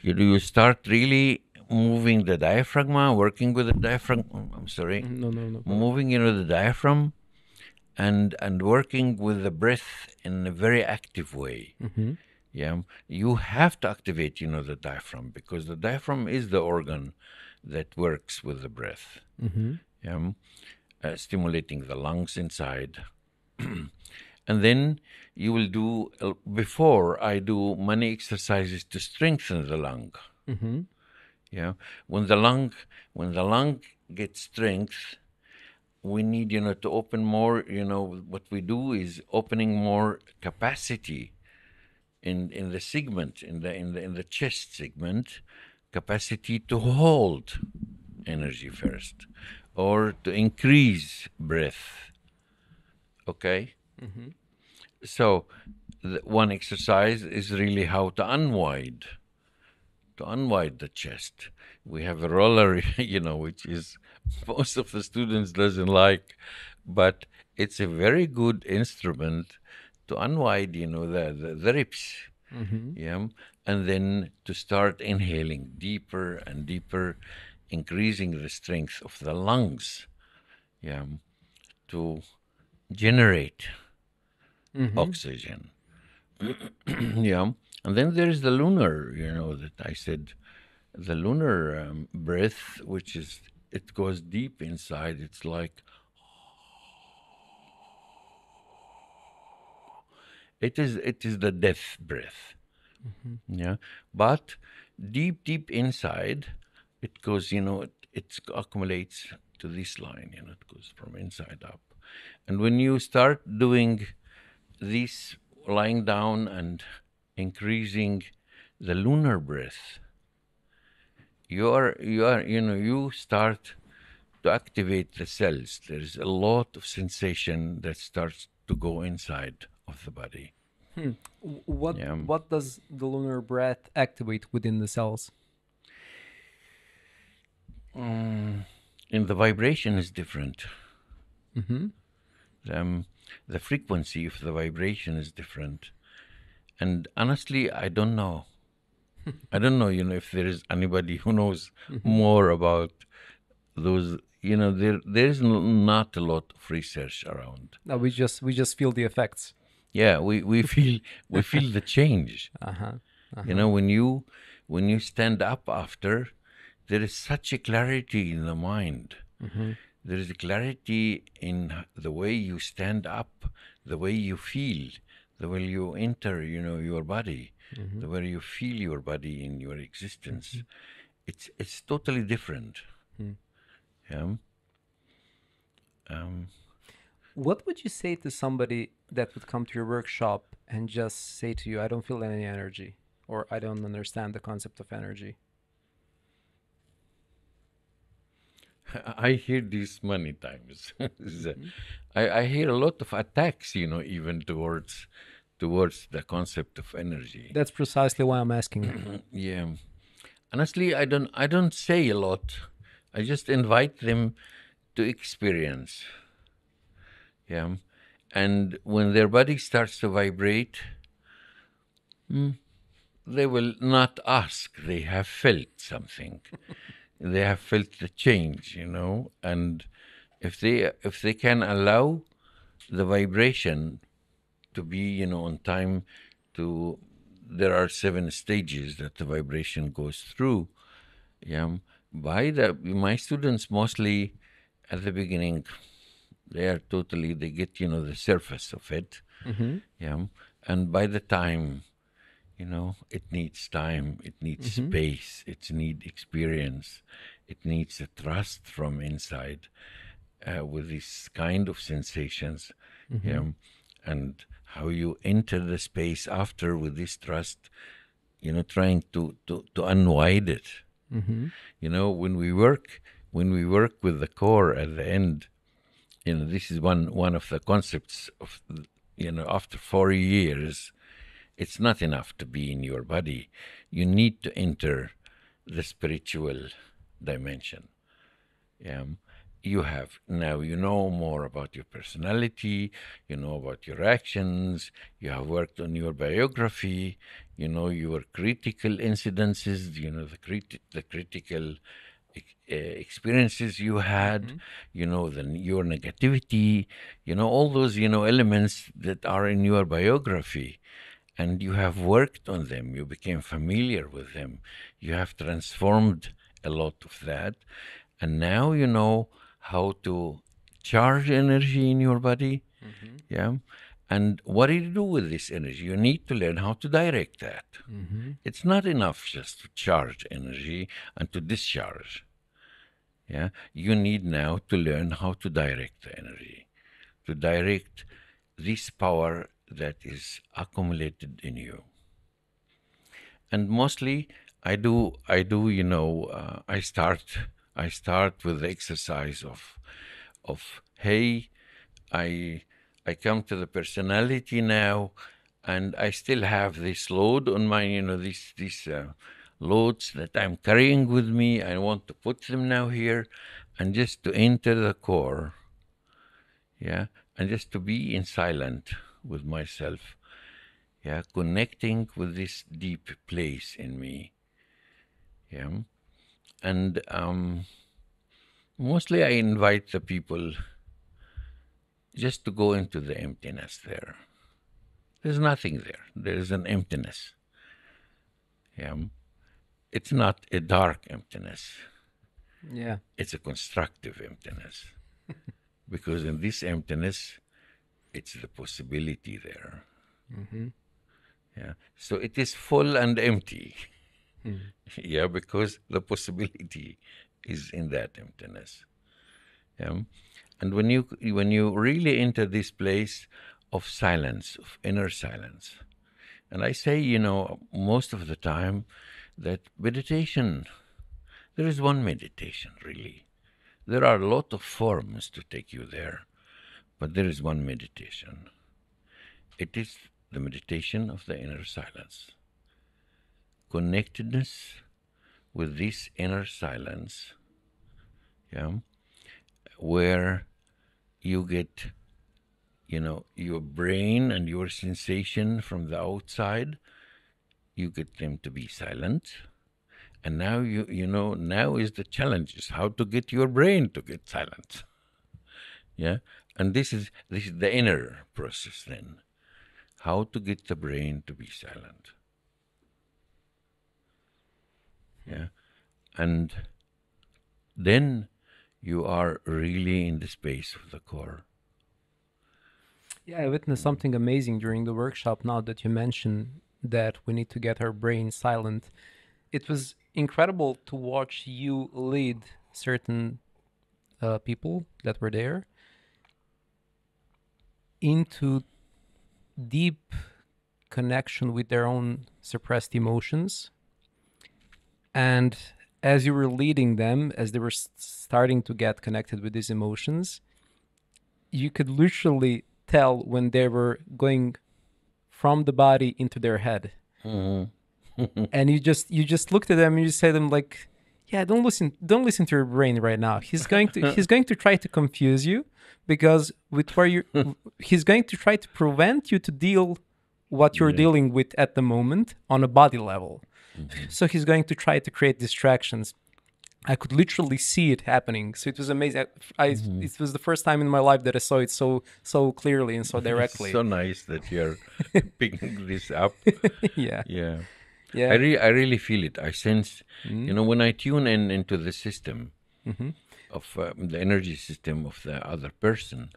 You start really moving the diaphragm, working with the diaphragm. I'm sorry. No. Moving, the diaphragm, and working with the breath in a very active way. Yeah, you have to activate, the diaphragm, because the diaphragm is the organ that works with the breath. Yeah, stimulating the lungs inside. And then you will do, before I do many exercises to strengthen the lung. Yeah, when the lung gets strength, we need, to open more. What we do is opening more capacity in the segment, in the chest segment, capacity to hold energy first, or to increase breath. Okay. So one exercise is really how to unwind the chest. We have a roller, which is most of the students doesn't like, but it's a very good instrument to unwind, the ribs. Yeah, and then to start inhaling deeper and deeper, increasing the strength of the lungs. Yeah, to generate oxygen. Yeah, and then there is the lunar, that I said, the lunar breath, which is, it goes deep inside. It's like, it is the death breath. Yeah, but deep inside, it goes, it accumulates to this line, it goes from inside up. And when you start doing this, lying down and increasing the lunar breath, you start to activate the cells. There is a lot of sensation that starts to go inside of the body. What does the lunar breath activate within the cells? And the vibration is different. The frequency of the vibration is different. And honestly, I don't know. I don't know, if there is anybody who knows more about those. There is not a lot of research around. No, we just feel the effects. Yeah, we feel the change. When you stand up after, there is such a clarity in the mind. There is a clarity in the way you stand up, the way you feel, the way you enter, your body, the way you feel your body in your existence. It's totally different. Yeah. What would you say to somebody that would come to your workshop and just say to you, I don't feel any energy, or I don't understand the concept of energy? I hear this many times. I hear a lot of attacks, even towards the concept of energy. That's precisely why I'm asking. Yeah. Honestly, I don't say a lot. I just invite them to experience. Yeah. And when their body starts to vibrate, they will not ask. They have felt something. They have felt the change, and if they can allow the vibration to be, on time, there are 7 stages that the vibration goes through. Yeah, my students mostly at the beginning, they get, the surface of it. Yeah, and by the time, it needs time, it needs space, it needs experience, it needs a trust from inside with this kind of sensations. And how you enter the space after with this trust, trying to unwind it. When we work with the core at the end, this is one of the concepts of, after 40 years, it's not enough to be in your body. You need to enter the spiritual dimension. You know more about your personality, you know about your actions, you have worked on your biography, you know your critical incidences, the critical experiences you had, you know, your negativity, you know, all those, you know, elements that are in your biography. And you have worked on them, you became familiar with them, you have transformed a lot of that. And now you know how to charge energy in your body. Yeah. And what do you do with this energy? You need to learn how to direct that. It's not enough just to charge energy and to discharge. Yeah, you need now to learn how to direct the energy, to direct this power that is accumulated in you. And mostly, I do. You know, I start with the exercise of hey, I come to the personality now, and I still have this load on my, you know, these loads that I'm carrying with me. I want to put them now here, and just to enter the core, yeah, and just to be in silent with myself, yeah, connecting with this deep place in me, yeah, and mostly I invite the people just to go into the emptiness there. There's nothing there. There's an emptiness. Yeah. It's not a dark emptiness. Yeah. It's a constructive emptiness. Because in this emptiness, it's the possibility there. Yeah. So it is full and empty. Yeah, because the possibility is in that emptiness. Yeah. And when you really enter this place of silence, of inner silence, and I say, you know, most of the time that meditation, there is one meditation really. There are a lot of forms to take you there, but there is one meditation. It is the meditation of the inner silence. Connectedness with this inner silence, yeah, where you get, you know, your brain and your sensation from the outside, you get them to be silent. And now you know, now is the challenge is how to get your brain to get silent. Yeah. And this is the inner process then. How to get the brain to be silent. Yeah. And then you are really in the space of the core. Yeah, I witnessed something amazing during the workshop now that you mentioned that we need to get our brain silent. It was incredible to watch you lead certain people that were there into deep connection with their own suppressed emotions. And as you were leading them, as they were starting to get connected with these emotions, you could literally tell when they were going from the body into their head. And you just looked at them and you said them like, yeah, don't listen to your brain right now. He's going to try to confuse you, because with where you he's going to try to prevent you to deal what you're dealing with at the moment on a body level. So he's going to try to create distractions. I could literally see it happening. So it was amazing. It was the first time in my life that I saw it so clearly and so directly. It's so nice that you're picking this up. Yeah. Yeah. Yeah. I really feel it. I sense, you know, when I tune into the system of the energy system of the other person,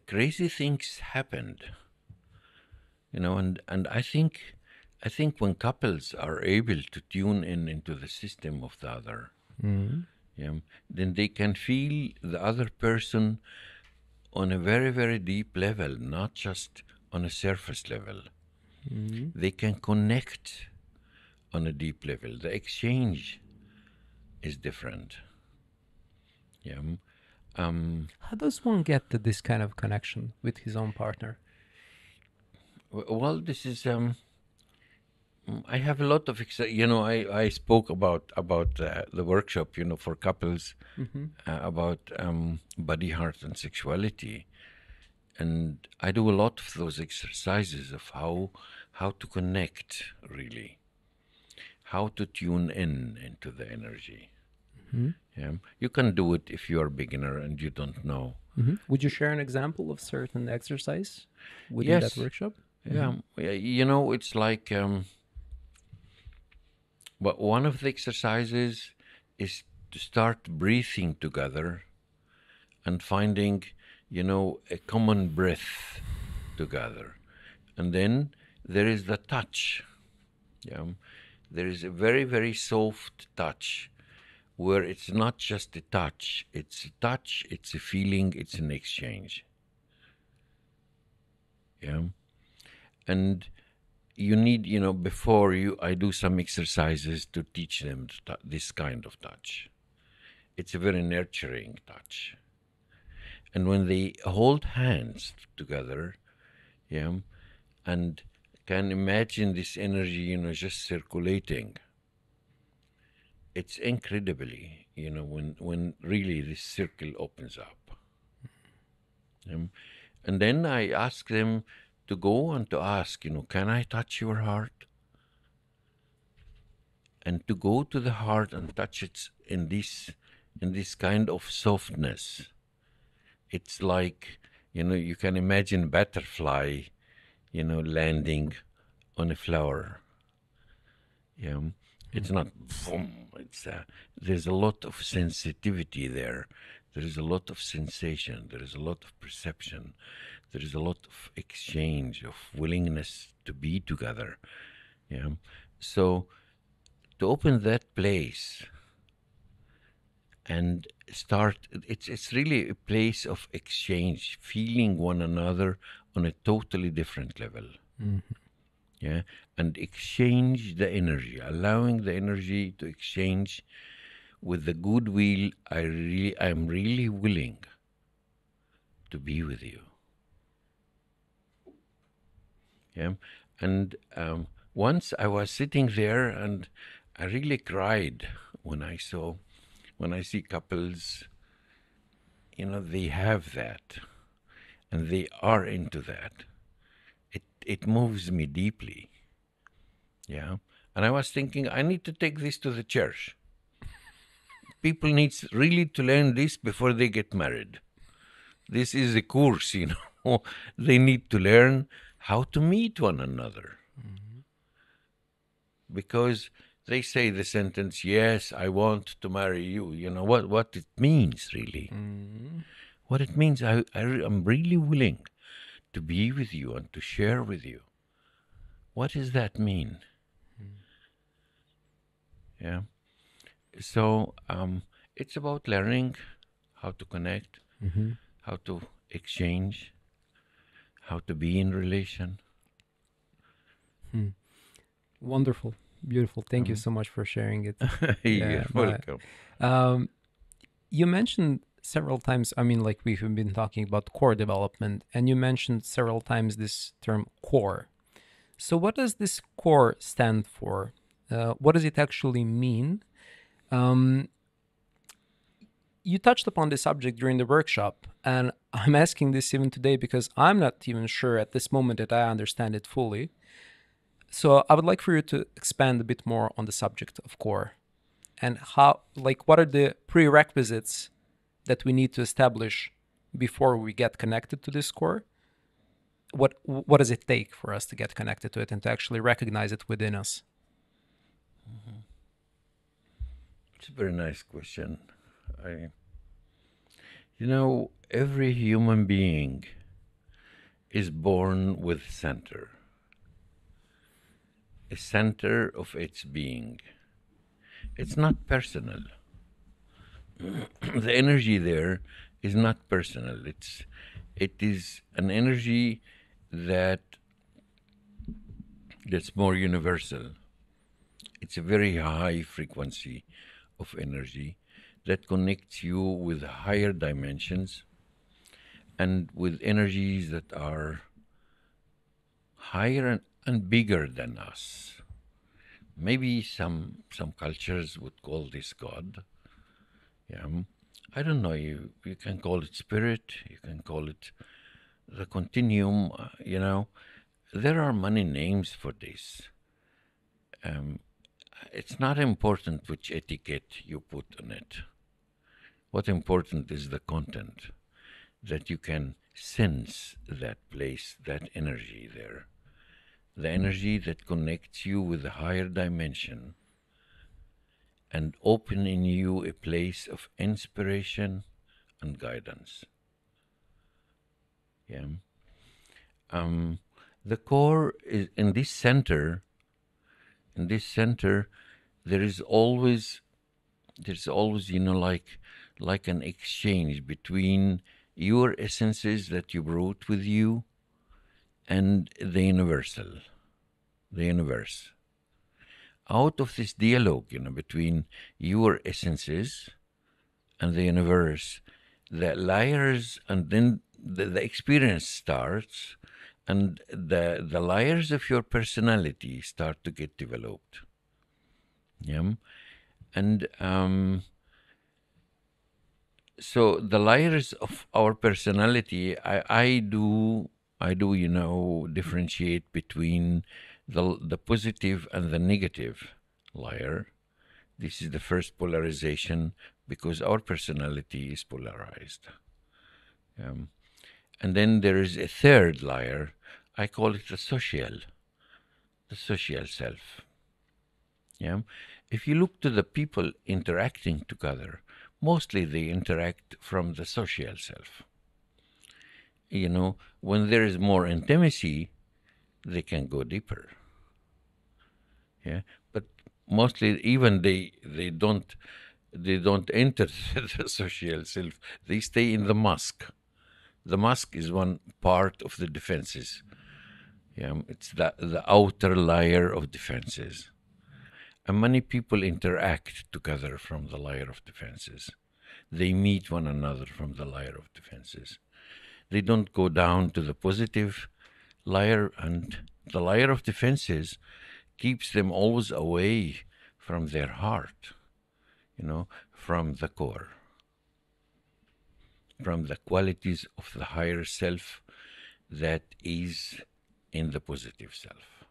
crazy things happened. You know, and I think when couples are able to tune into the system of the other, yeah, then they can feel the other person on a very, very deep level, not just on a surface level. They can connect on a deep level. The exchange is different. Yeah. How does one get to this kind of connection with his own partner? Well, this is I have a lot of you know, I spoke about the workshop, you know, for couples, about body, heart, and sexuality, and I do a lot of those exercises of how to connect really, how to tune in into the energy. Mm-hmm. Yeah. You can do it if you're a beginner and you don't know. Mm-hmm. Would you share an example of certain exercise within that workshop? Yeah. You know, it's like, but one of the exercises is to start breathing together and finding, you know, a common breath together. And then there is the touch. Yeah. There is a very, very soft touch where it's not just a touch, it's a feeling, it's an exchange. Yeah. And you need, you know, before I do some exercises to teach them this kind of touch. It's a very nurturing touch. And when they hold hands together, yeah, and can imagine this energy, you know, just circulating, it's incredibly, you know, when really this circle opens up. And then I ask them to go and to ask, you know, can I touch your heart? And to go to the heart and touch it in this kind of softness. It's like, you know, you can imagine butterfly, you know, landing on a flower. Yeah. It's not boom. It's there's a lot of sensitivity there. There is a lot of sensation. There is a lot of perception. There is a lot of exchange, of willingness to be together. Yeah. So to open that place and start, it's really a place of exchange, feeling one another on a totally different level. Mm-hmm. Yeah, and exchange the energy, allowing the energy to exchange with the goodwill. I'm really willing to be with you. Yeah, and once I was sitting there and I really cried when I see couples, you know, they have that and they are into that. It moves me deeply. Yeah. And I was thinking, I need to take this to the church. People need really to learn this before they get married. This is a course, you know. They need to learn how to meet one another. Mm-hmm. Because they say the sentence, yes, I want to marry you. You know what it means, really. Mm-hmm. What it means, I'm really willing to be with you and to share with you. What does that mean? Yeah. So it's about learning how to connect, mm-hmm. how to exchange, how to be in relation. Wonderful. Beautiful. Thank you so much for sharing it. You're welcome. You mentioned several times, I mean, like we've been talking about core development, and you mentioned several times this term core. So what does this core stand for? What does it actually mean? You touched upon this subject during the workshop, and I'm asking this even today because I'm not even sure at this moment that I understand it fully. So I would like for you to expand a bit more on the subject of core and how, like, what are the prerequisites that we need to establish before we get connected to this core? What does it take for us to get connected to it and to actually recognize it within us? Mm-hmm. It's a very nice question. You know, every human being is born with center, a center of its being. It's not personal. The energy there is not personal. It is an energy that's more universal. It's a very high frequency of energy that connects you with higher dimensions and with energies that are higher and bigger than us. Maybe some cultures would call this God. Yeah, I don't know. You can call it spirit. You can call it the continuum. You know, there are many names for this. it's not important which etiquette you put on it. What important is the content, that you can sense that place, that energy there, the energy that connects you with the higher dimension and open in you a place of inspiration and guidance. Yeah. The core is in this center. In this center, there's always, like an exchange between your essences that you brought with you and the universal, the universe. Out of this dialogue, between your essences and the universe, the layers, and then the experience starts, and the layers of your personality start to get developed. Yeah, and so the layers of our personality, I do differentiate between the positive and the negative layer. This is the first polarization, because our personality is polarized. And then there is a third layer. I call it the social self. Yeah. If you look to the people interacting together, mostly they interact from the social self. When there is more intimacy, they can go deeper. Yeah, but mostly even they don't enter the social self. They stay in the mask. The mask is one part of the defenses. Yeah, it's the outer layer of defenses. And many people interact together from the layer of defenses. They meet one another from the layer of defenses. They don't go down to the positive layer, and the layer of defenses keeps them always away from their heart, from the core, from the qualities of the higher self that is in the positive self.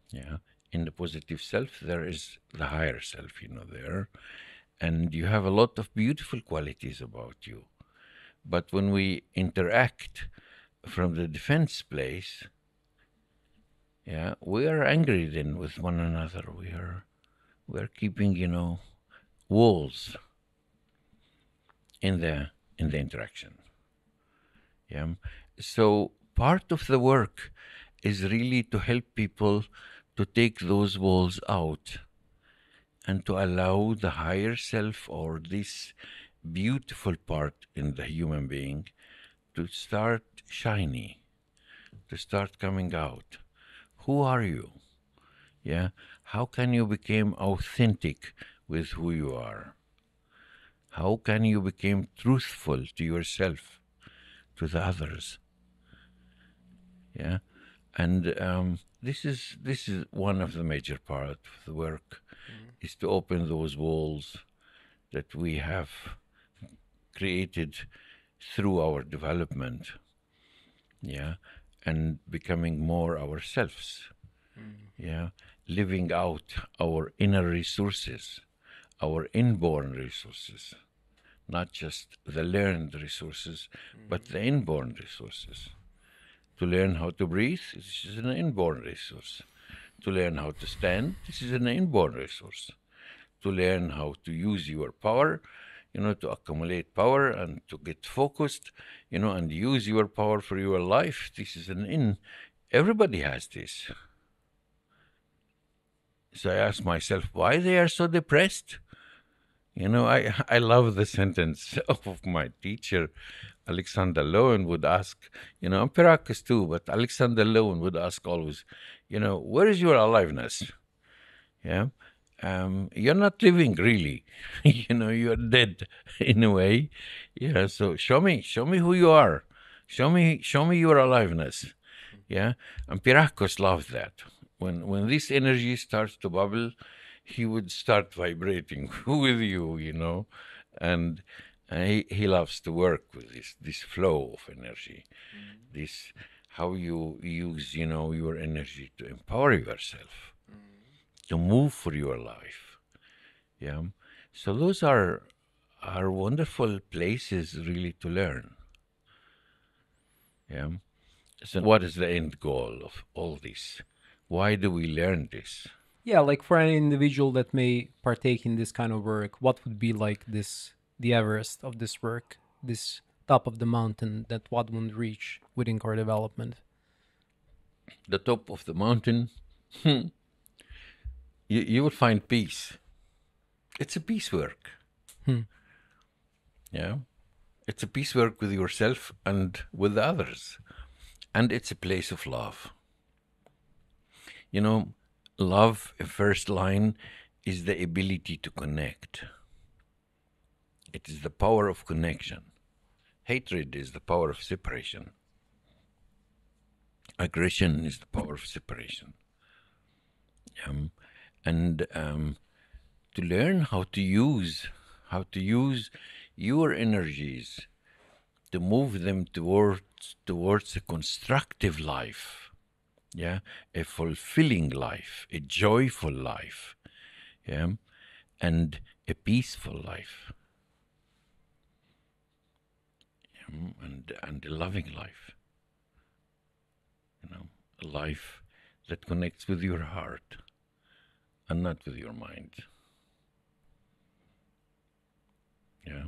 Yeah. In the positive self, there is the higher self, there. And you have a lot of beautiful qualities about you. But when we interact from the defense place, yeah, we are angry then with one another. We are keeping, walls in the interaction. Yeah. So part of the work is really to help people to take those walls out and to allow the higher self, or this beautiful part in the human being, to start shining, to start coming out. Who are you? Yeah. How can you become authentic with who you are? How can you become truthful to yourself, to the others? Yeah. And this is one of the major parts of the work, is to open those walls that we have created through our development. Yeah. And becoming more ourselves. Yeah. Living out our inner resources, our inborn resources, not just the learned resources, but the inborn resources. To learn how to breathe, this is an inborn resource. To learn how to stand, this is an inborn resource. To learn how to use your power, to accumulate power and to get focused, and use your power for your life, this is everybody has this. So I ask myself, why they are so depressed? I love the sentence of my teacher, Aleksandra Lovena would ask, I'm Pijerakosa too, but Aleksandra Lovena would ask always, where is your aliveness? Yeah. You're not living really. You're dead in a way. Yeah. So show me who you are. Show me your aliveness. Yeah. And Pijerakosa loved that. When this energy starts to bubble, he would start vibrating with you, and he loves to work with this flow of energy, this how you use, your energy to empower yourself, to move for your life. Yeah. So those are wonderful places really to learn. Yeah. So what is the end goal of all this? Why do we learn this? Yeah, like for any individual that may partake in this kind of work, what would be like the Everest of this work, this top of the mountain that one would reach within core development? The top of the mountain, you will find peace. It's a peace work. Yeah. It's a peace work with yourself and with others. And it's a place of love. You know, love, first line, is the ability to connect. It is the power of connection. Hatred is the power of separation. Aggression is the power of separation. And to learn how to use your energies to move them towards a constructive life, yeah, a fulfilling life, a joyful life, yeah, and a peaceful life, and a loving life, a life that connects with your heart and not with your mind. Yeah.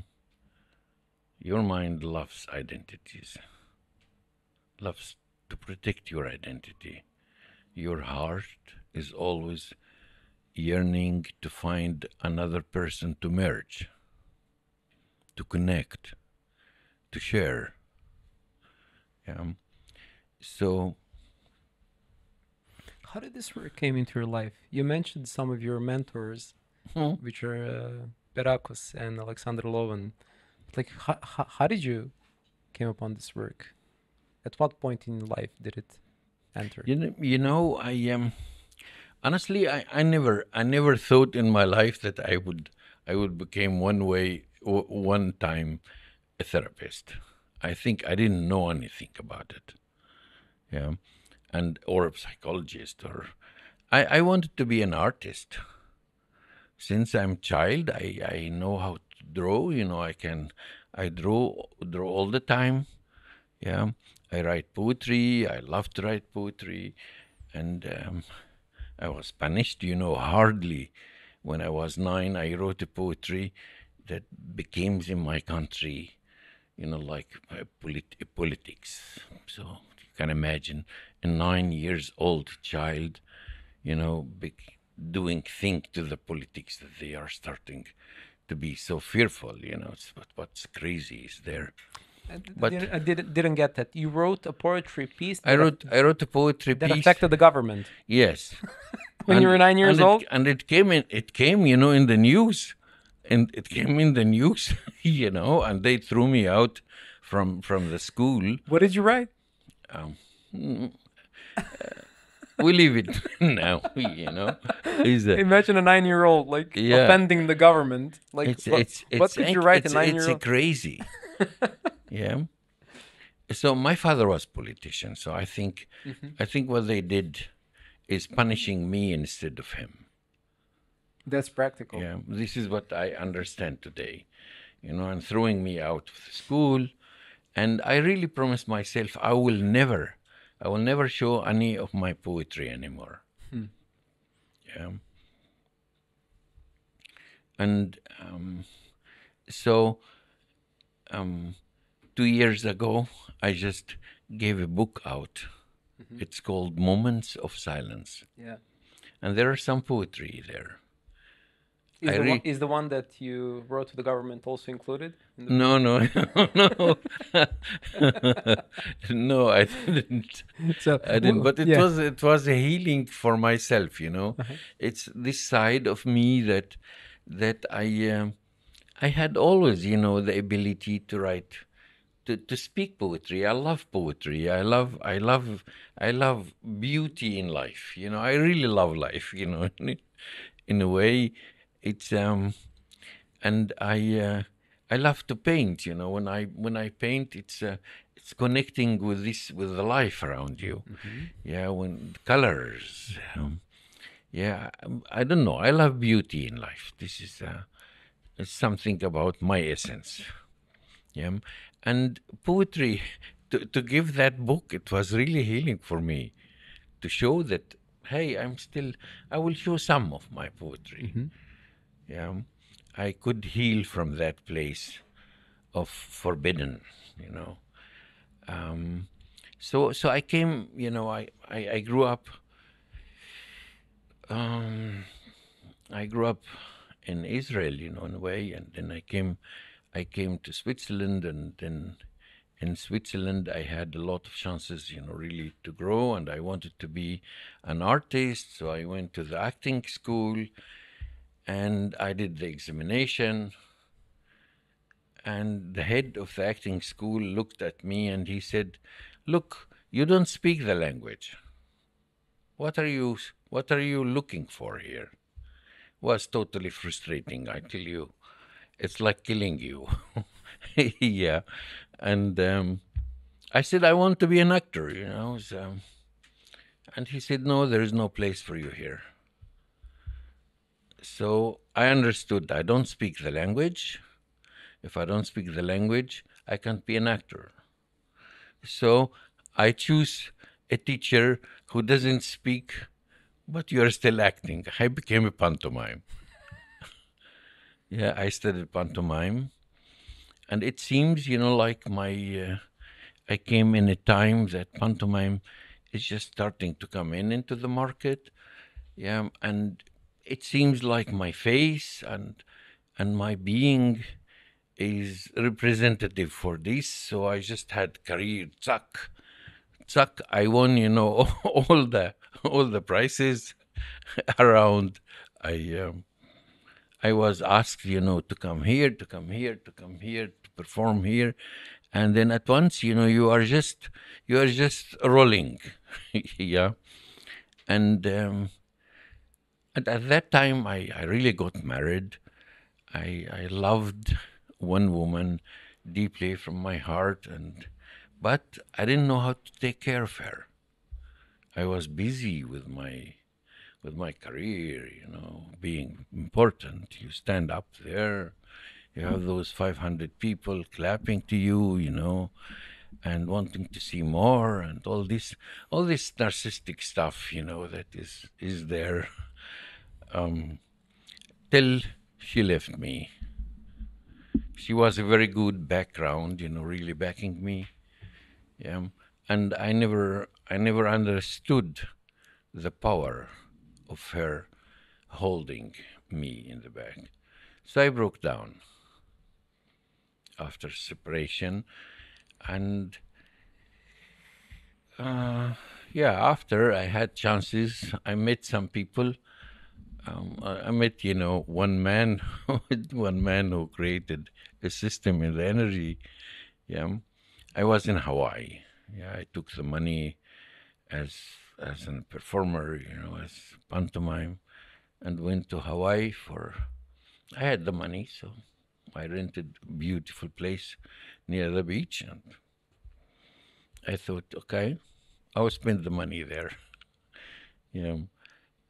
Your mind loves identities, loves to protect your identity. Your heart is always yearning to find another person to merge, to connect, to share. Yeah. So, how did this work came into your life? You mentioned some of your mentors, which are Pijerakosa and Aleksandra Lovena. Like, how did you came upon this work? At what point in life did it enter? I honestly, I never thought in my life that I would become one time a therapist. I think I didn't know anything about it. Yeah, or a psychologist, or I wanted to be an artist. Since I'm a child, I know how to draw. I draw all the time. Yeah, I write poetry. I love to write poetry, and I was punished, hardly. When I was 9, I wrote a poetry that became in my country, like politics. So you can imagine a 9-year-old child, doing things to the politics that they are starting to be so fearful. What's crazy is there. But I didn't get that. You wrote a poetry piece. I wrote a poetry that piece affected the government. Yes. When you were 9 years old. And it came in the news, and it came in the news, and they threw me out from the school. What did you write? We leave it now, Imagine a 9-year-old offending the government. What could you write a 9-year-old? It's crazy. Yeah. So my father was politician. So I think what they did is punishing me instead of him. That's practical. Yeah. This is what I understand today, and throwing me out of the school. And I really promised myself I will never show any of my poetry anymore. Yeah. And so 2 years ago, I just gave a book out. It's called Moments of Silence. Yeah. And there are some poetry there. Is the one that you wrote to the government also included? No. No, I didn't. I didn't. But it was a healing for myself. It's this side of me that I had always, the ability to write, to speak poetry. I love poetry. I love beauty in life. I really love life. In a way. It's and I love to paint. When I paint, it's connecting with the life around you. Yeah, when colors, Yeah, I don't know. I love beauty in life. This is it's something about my essence. Yeah, and poetry. To give that book, it was really healing for me. To show that, hey, I will show some of my poetry. Yeah, I could heal from that place of forbidden. You know. So I came. I grew up. I grew up in Israel, in a way, and then I came to Switzerland, and then in Switzerland I had a lot of chances, really to grow, and I wanted to be an artist, so I went to the acting school, and I did the examination, and the head of the acting school looked at me and he said, "Look, you don't speak the language. What are you looking for here?" Was totally frustrating, I tell you. It's like killing you. Yeah. And I said, "I want to be an actor. So, and he said, "No, there is no place for you here." So I understood I don't speak the language. If I don't speak the language, I can't be an actor. So I choose a teacher who doesn't speak, but you're still acting. I became a pantomime. Yeah, I studied pantomime. And it seems, like I came in a time that pantomime is just starting to come into the market. Yeah, and it seems like my face and my being is representative for this. So I just had career, zack. I won, all the prizes around. I was asked, to come here, to come here, to come here, to perform here, and then at once, you are just rolling, yeah. And at that time, I really got married. I loved one woman deeply from my heart, but I didn't know how to take care of her. I was busy with my career, being important. You stand up there, you have those 500 people clapping to you, and wanting to see more, and all this narcissistic stuff, that is there. Till she left me. She was a very good background, really backing me. Yeah, and I never understood the power of her holding me in the back. So I broke down after separation, and after I had chances, I met some people. I met, one man, one man who created a system in the energy. Yeah, I was in Hawaii. Yeah, I took the money as a performer, as pantomime, and went to Hawaii I had the money, so I rented a beautiful place near the beach, and I thought, okay, I'll spend the money there.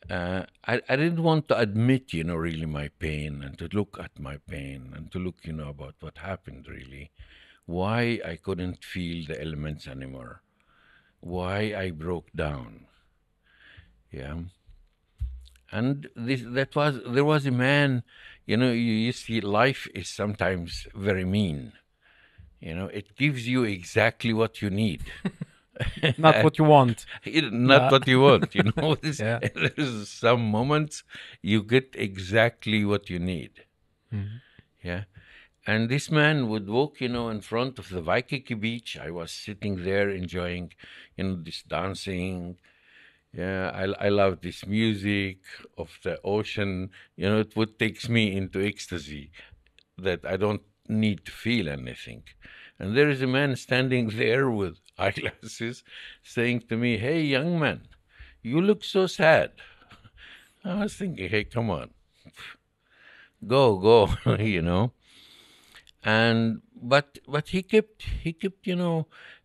I didn't want to admit, really my pain, and to look at my pain, and to look, about what happened really, why I couldn't feel the elements anymore, why I broke down. Yeah. And there was a man, you see, life is sometimes very mean. It gives you exactly what you need. Not what you want. Not what you want, Yeah. There's some moments you get exactly what you need. Yeah. And this man would walk, in front of the Waikiki beach. I was sitting there enjoying, this dancing. Yeah, I love this music of the ocean. It would takes me into ecstasy that I don't need to feel anything. And there is a man standing there with eyeglasses saying to me, "Hey, young man, you look so sad." I was thinking, hey, come on, go, And but he kept,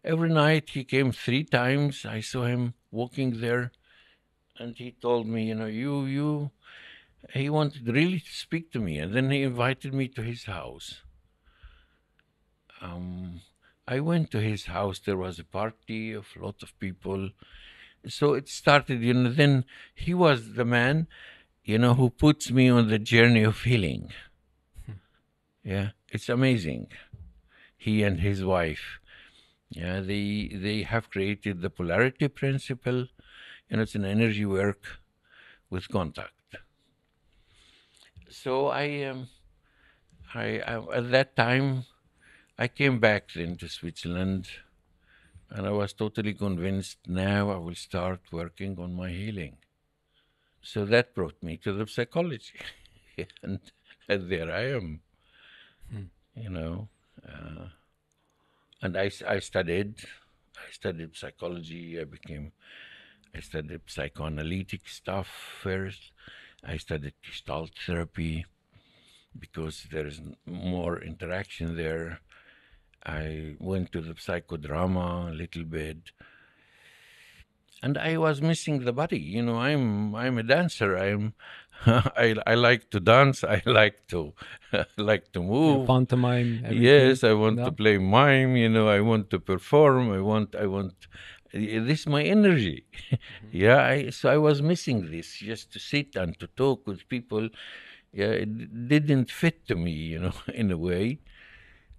every night he came 3 times. I saw him walking there, and he told me, he wanted really to speak to me, and then he invited me to his house. I went to his house. There was a party of a lot of people. So it started, then he was the man, who puts me on the journey of healing. Yeah, it's amazing. He and his wife, they have created the polarity principle, it's an energy work with contact. So I at that time, I came back then to Switzerland, and I was totally convinced now I will start working on my healing. So that brought me to the psychology, and there I am, and I studied psychology. I studied psychoanalytic stuff first. I studied Gestalt therapy because there is more interaction there. I went to the psychodrama a little bit, and I was missing the body. I'm a dancer. I like to dance. I like to move. Pantomime. Everything. Yes, I want to play mime. I want to perform. I want. This is my energy. So I was missing this, just to sit and to talk with people. Yeah, it didn't fit to me, in a way.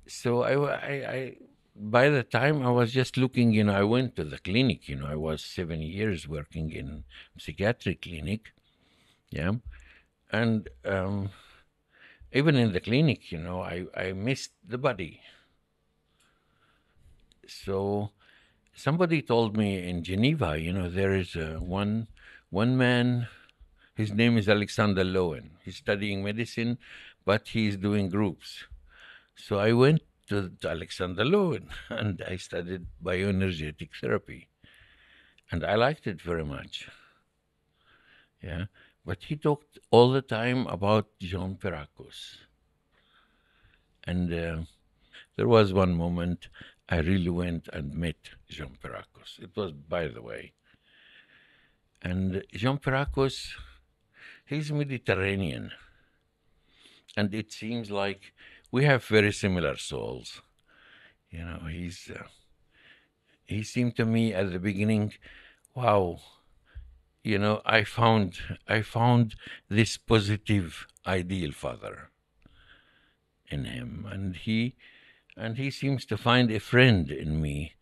So I by the time I was just looking, I went to the clinic. I was 7 years working in psychiatric clinic. Yeah, and even in the clinic, I missed the body. So somebody told me in Geneva, there is one man. His name is Aleksandra Lovena. He's studying medicine, but he's doing groups. So I went to Aleksandra Lovena, and I studied bioenergetic therapy. And I liked it very much. Yeah, but he talked all the time about Džona Pijerakosa. And there was one moment I really went and met Džona Pijerakosa. It was, by the way. And Džona Pijerakosa, he's Mediterranean. And it seems like we have very similar souls. He seemed to me at the beginning, wow, I found this positive, ideal father in him. And he seems to find a friend in me.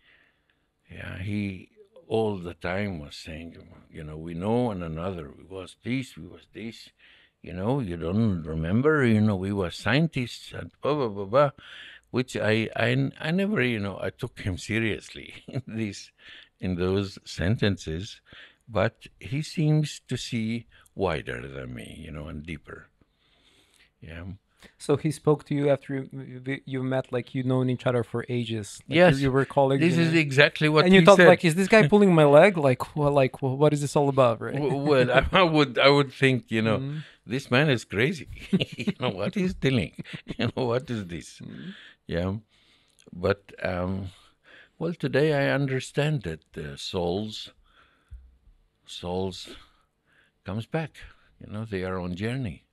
Yeah, he all the time was saying, we know one another. We was this. You don't remember, we were scientists and blah, blah, blah, blah, which I never, I took him seriously in those sentences, but he seems to see wider than me, and deeper. Yeah. So he spoke to you after you met, like you've known each other for ages. Like yes, you were colleagues. This is exactly what. And you thought, like, is this guy pulling my leg? What is this all about, right? Well, I would think, this man is crazy. What he's telling? What is this? Yeah, but well, today I understand that souls comes back. They are on journey.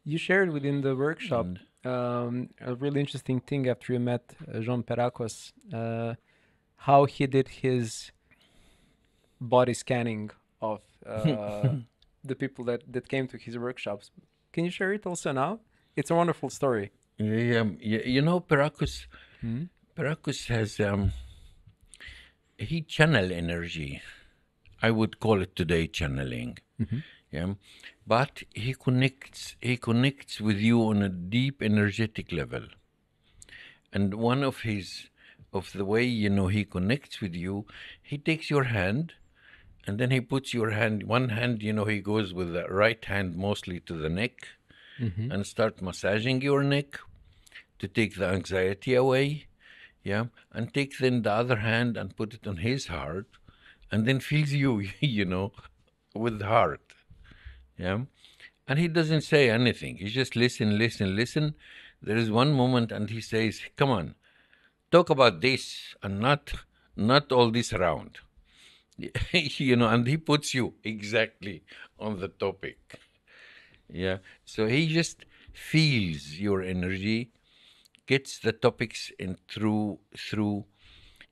You shared within the workshop a really interesting thing after you met Džona Pijerakosa, how he did his body scanning of the people that came to his workshops. Can you share it also now? It's a wonderful story. Yeah, Pijerakosa has he channel energy. I would call it today channeling. Mm-hmm. Yeah, but he connects with you on a deep energetic level. And one of the way he connects with you, he takes your hand, and then he puts your hand, one hand, he goes with the right hand mostly to the neck, mm-hmm. and start massaging your neck to take the anxiety away. Yeah, and take then the other hand and put it on his heart, and then fills you, with the heart. Yeah, and he doesn't say anything. He just listen. There is one moment, and he says, "Come on, talk about this, and not all this around." you know, and he puts you exactly on the topic. Yeah. So he just feels your energy, gets the topics in through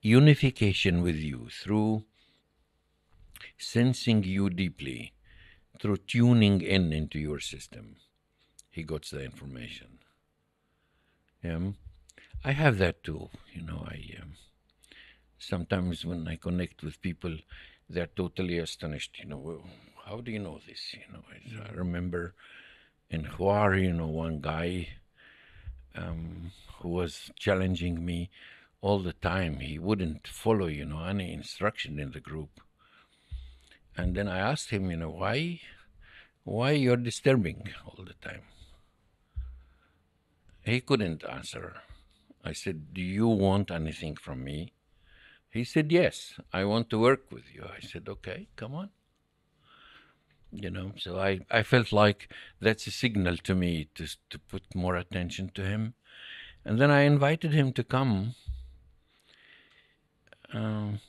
unification with you, through sensing you deeply, through tuning in into your system. He gets the information. Yeah. I have that too. You know, sometimes when I connect with people, they're totally astonished. You know, "Well, how do you know this?" You know, I remember in Huar, you know, one guy who was challenging me all the time. He wouldn't follow, you know, any instruction in the group. And then I asked him, you know, why you're disturbing all the time? He couldn't answer. I said, do you want anything from me? He said, yes, I want to work with you. I said, okay, come on. You know, so I felt like that's a signal to me to put more attention to him. And then I invited him to come. And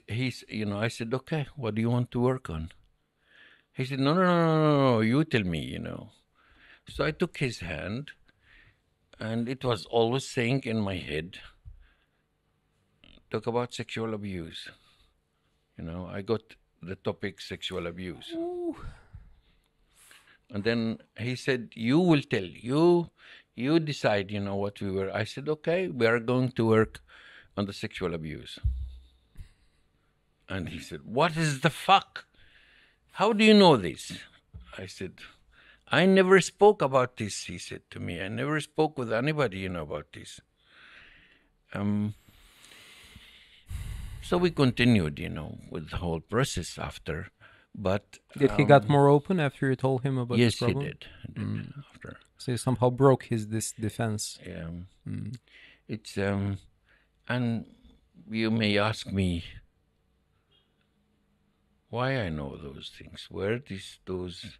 he's, you know, I said, okay, what do you want to work on? He said, no, you tell me, you know. So I took his hand, and it was always saying in my head, talk about sexual abuse. You know, I got the topic sexual abuse. Ooh. And then he said, you will tell, you decide, you know, what we were. I said, okay, we are going to work on the sexual abuse. And he said, what is the fuck? How do you know this? I said, I never spoke about this, he said to me. I never spoke with anybody, you know, about this. So we continued, you know, with the whole process after. But Did he got more open after you told him about this problem? Yes, he did. After. So you somehow broke this defense. Yeah. It's and you may ask me why I know those things. Where those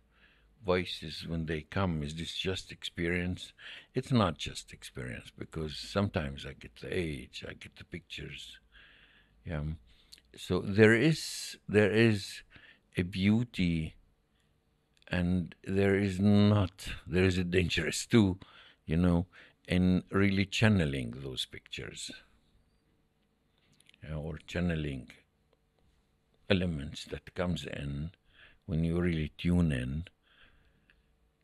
voices, when they come, is this just experience? It's not just experience, because sometimes I get the age, I get the pictures. Yeah. So there is a beauty, and there is a dangerous too, you know, in really channeling those pictures, or channeling elements that comes in. When you really tune in,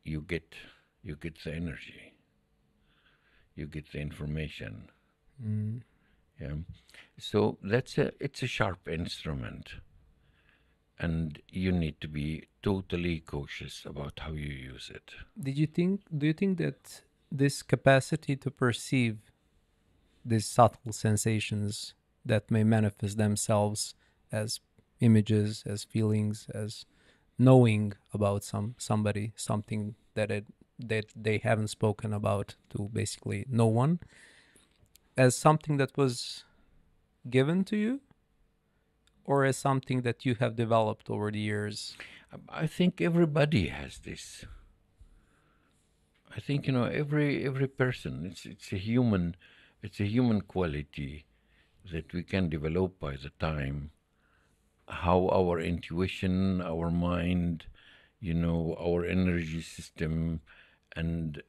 you get the energy, you get the information. Yeah. So it's a sharp instrument, and you need to be totally cautious about how you use it. Do you think that this capacity to perceive these subtle sensations that may manifest themselves as images, as feelings, as knowing about somebody, something that they haven't spoken about to basically no one, as something that was given to you, or as something that you have developed over the years? I think everybody has this. I think, you know, every person, it's a human quality that we can develop by the time. How our intuition, our mind, you know, our energy system, and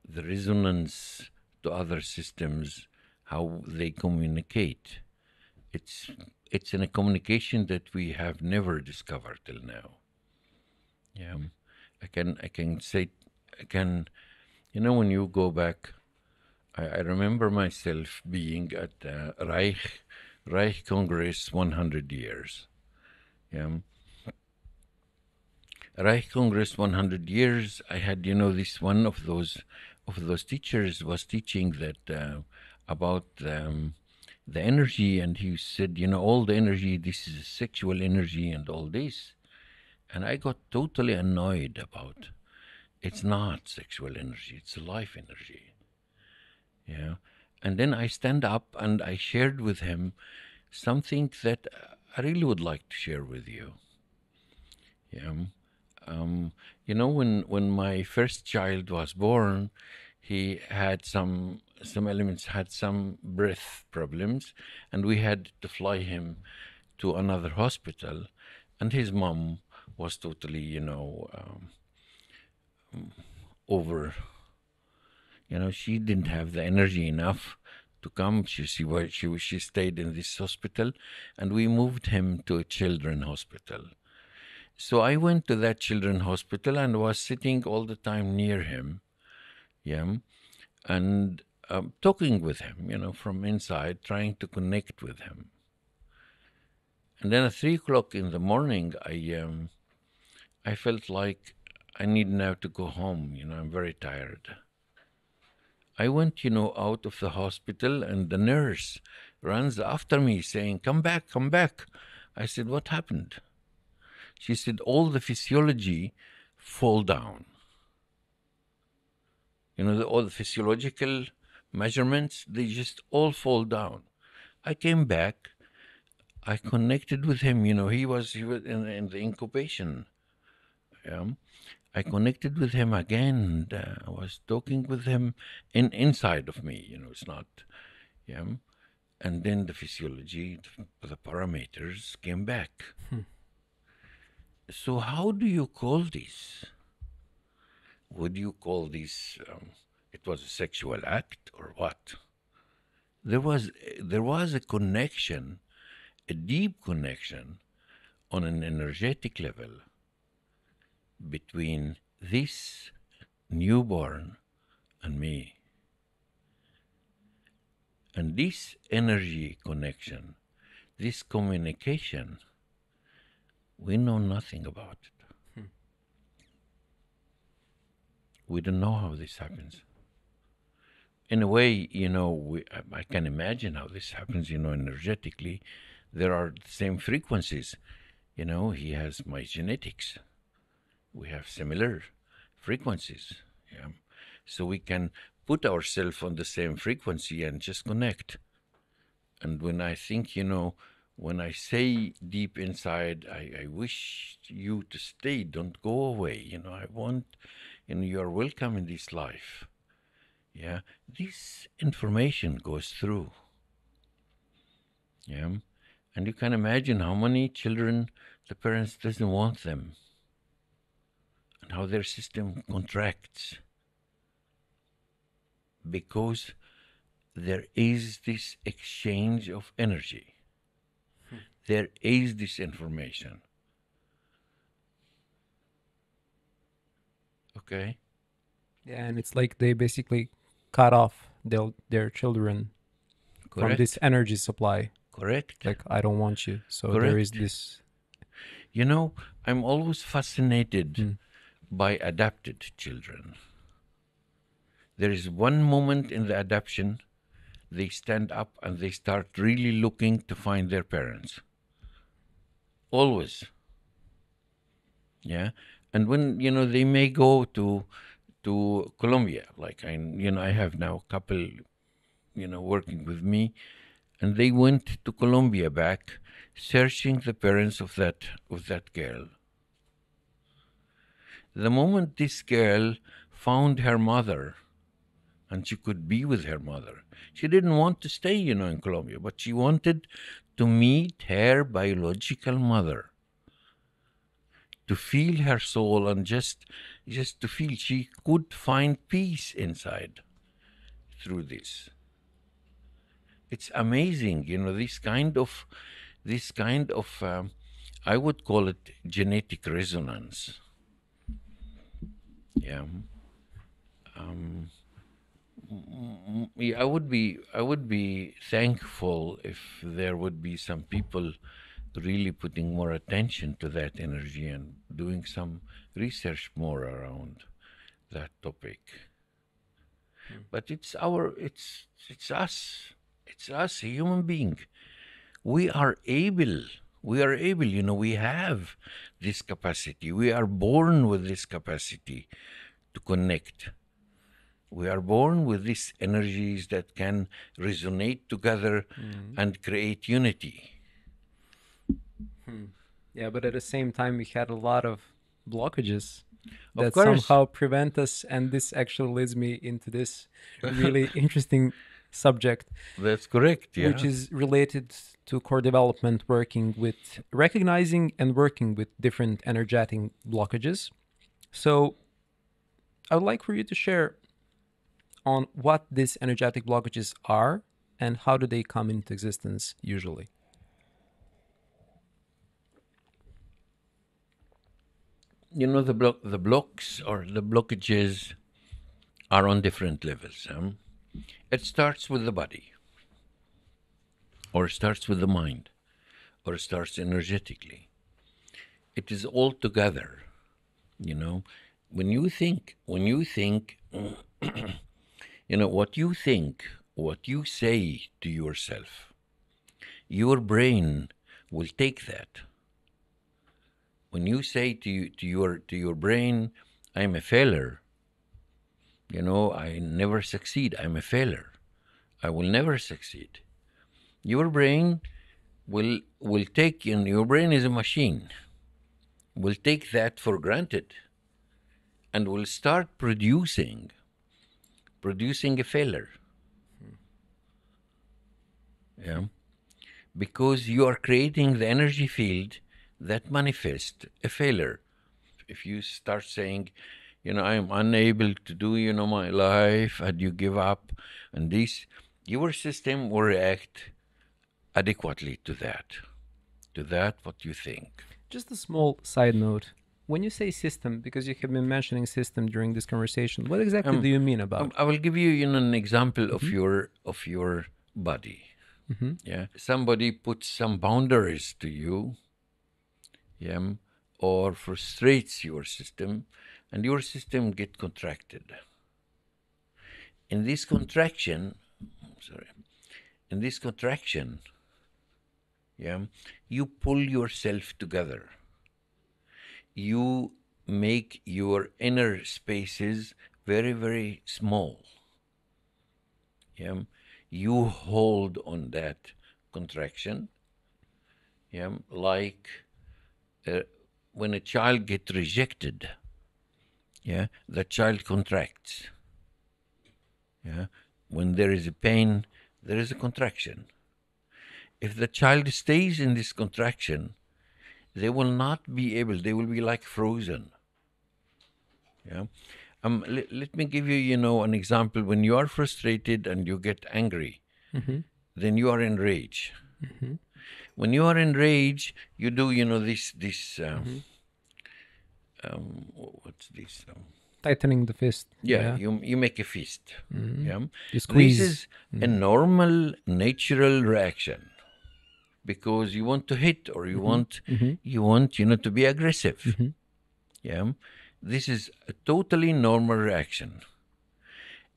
the resonance to other systems, how they communicate. It's in a communication that we have never discovered till now. Yeah, I can say, you know, when you go back, I remember myself being at Reich Congress 100 years. Yeah. Reich Congress 100 years. I had, you know, this one of those teachers was teaching that about the energy, and he said, you know, all the energy, this is sexual energy and all this. And I got totally annoyed about, it's not sexual energy, it's a life energy. Yeah. And then I stand up and I shared with him something that I really would like to share with you. Yeah. You know, when my first child was born, he had some elements, had some breath problems, and we had to fly him to another hospital, and his mom was totally, over. She didn't have the energy enough to come. She stayed in this hospital, and we moved him to a children's hospital. So I went to that children's hospital and was sitting all the time near him, and talking with him, from inside, trying to connect with him. And then at 3 o'clock in the morning, I felt like I need now to go home. I'm very tired. I went, out of the hospital, and the nurse runs after me saying, "Come back, come back." I said, "What happened?" She said, "All the physiology fall down. All the physiological measurements, they just all fall down." I came back. I connected with him. He was in the incubation. I connected with him again, and I was talking with him inside of me. It's not, and then the physiology, the parameters came back. So how do you call this? Would you call this, it was a sexual act or what? There was a connection, a deep connection on an energetic level between this newborn and me. And this energy connection, this communication, we know nothing about it. We don't know how this happens. In a way, I can imagine how this happens, energetically. There are the same frequencies. He has my genetics. We have similar frequencies. So we can put ourselves on the same frequency and just connect. And when I think, when I say deep inside, I wish you to stay, don't go away. I want, you are welcome in this life. This information goes through. And you can imagine how many children the parents doesn't want them, and how their system contracts, because there is this exchange of energy. There is this information. Okay? Yeah, and it's like they basically cut off their children from this energy supply. Correct. Like, I don't want you. So Correct. There is this. I'm always fascinated by adopted children. There is one moment in the adoption, they stand up and they start really looking to find their parents. Always. And when, they may go to Colombia, like I have now a couple, working with me, and they went to Colombia back, searching the parents of that girl. The moment this girl found her mother, and she could be with her mother, she didn't want to stay, in Colombia, but she wanted to meet her biological mother, to feel her soul, and just to feel she could find peace inside through this. It's amazing, this kind of, I would call it genetic resonance. I would be thankful if there would be some people really putting more attention to that energy and doing some research more around that topic. But it's us, a human being. We are able, we have this capacity. We are born with this capacity to connect. We are born with these energies that can resonate together and create unity. Yeah, but at the same time, we had a lot of blockages Of that course. somehow prevent us. And this actually leads me into this really interesting subject. That's correct, yeah. Which is related to core development, working with recognizing and working with different energetic blockages. So I would like for you to share on what these energetic blockages are and how do they come into existence usually. You know, the blocks or the blockages are on different levels. It starts with the body, or starts with the mind, or starts energetically. It is all together, you know. When you think, you know, what you think, what you say to yourself, your brain will take that. When you say to your brain, I'm a failure, you know, I never succeed, I'm a failure, I will never succeed. Your brain will take, and your brain is a machine, will take that for granted and will start producing a failure. Yeah, because you are creating the energy field that manifests a failure. If you start saying, you know, I'm unable to do, you know, my life, and you give up, and this, your system will react adequately to that what you think. Just a small side note. When you say system, because you have been mentioning system during this conversation, what exactly do you mean about? I will give you, you know, an example of your body. Yeah, somebody puts some boundaries to you, yeah, or frustrates your system, and your system get contracted. In this contraction, yeah, you pull yourself together. You make your inner spaces very, very small. Yeah, you hold on that contraction. Yeah, like when a child gets rejected, yeah, the child contracts. Yeah, when there is a pain, there is a contraction. If the child stays in this contraction, they will not be able, they will be like frozen. Yeah. Let me give you, you know, an example. When you are frustrated and you get angry, then you are in rage. When you are in rage, you do, you know, this what's this? Tightening the fist. Yeah, you make a fist. Yeah, you squeeze. This is a normal, natural reaction, because you want to hit, or you want, you know, to be aggressive. Yeah, this is a totally normal reaction.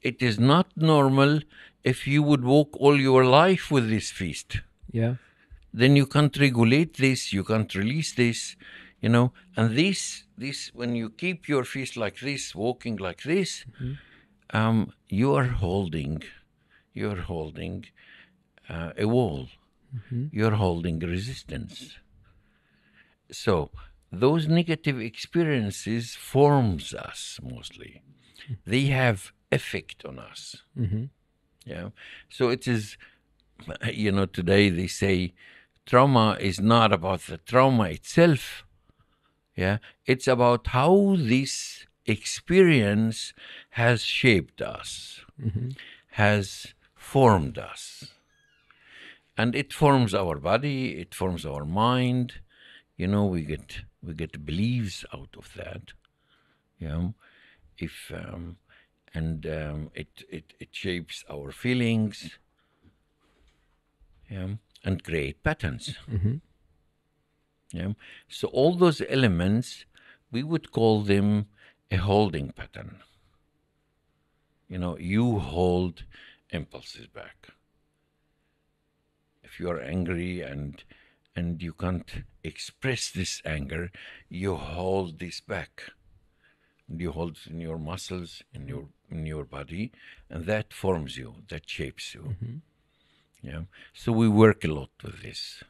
It is not normal if you would walk all your life with this fist. Yeah. Then you can't regulate this, you can't release this, you know. And this when you keep your fist like this, walking like this, you are holding a wall. You're holding resistance. So those negative experiences forms us mostly. They have effect on us. Yeah. So it is, you know, today they say trauma is not about the trauma itself. Yeah. It's about how this experience has shaped us, has formed us. And it forms our body, it forms our mind. You know, we get beliefs out of that. Yeah. If it shapes our feelings. Yeah. And create patterns. Yeah. So all those elements, we would call them a holding pattern. You know, you hold impulses back. If you are angry and you can't express this anger, you hold this back. And you hold it in your muscles, in your body, and that forms you, that shapes you. Yeah. So we work a lot with this.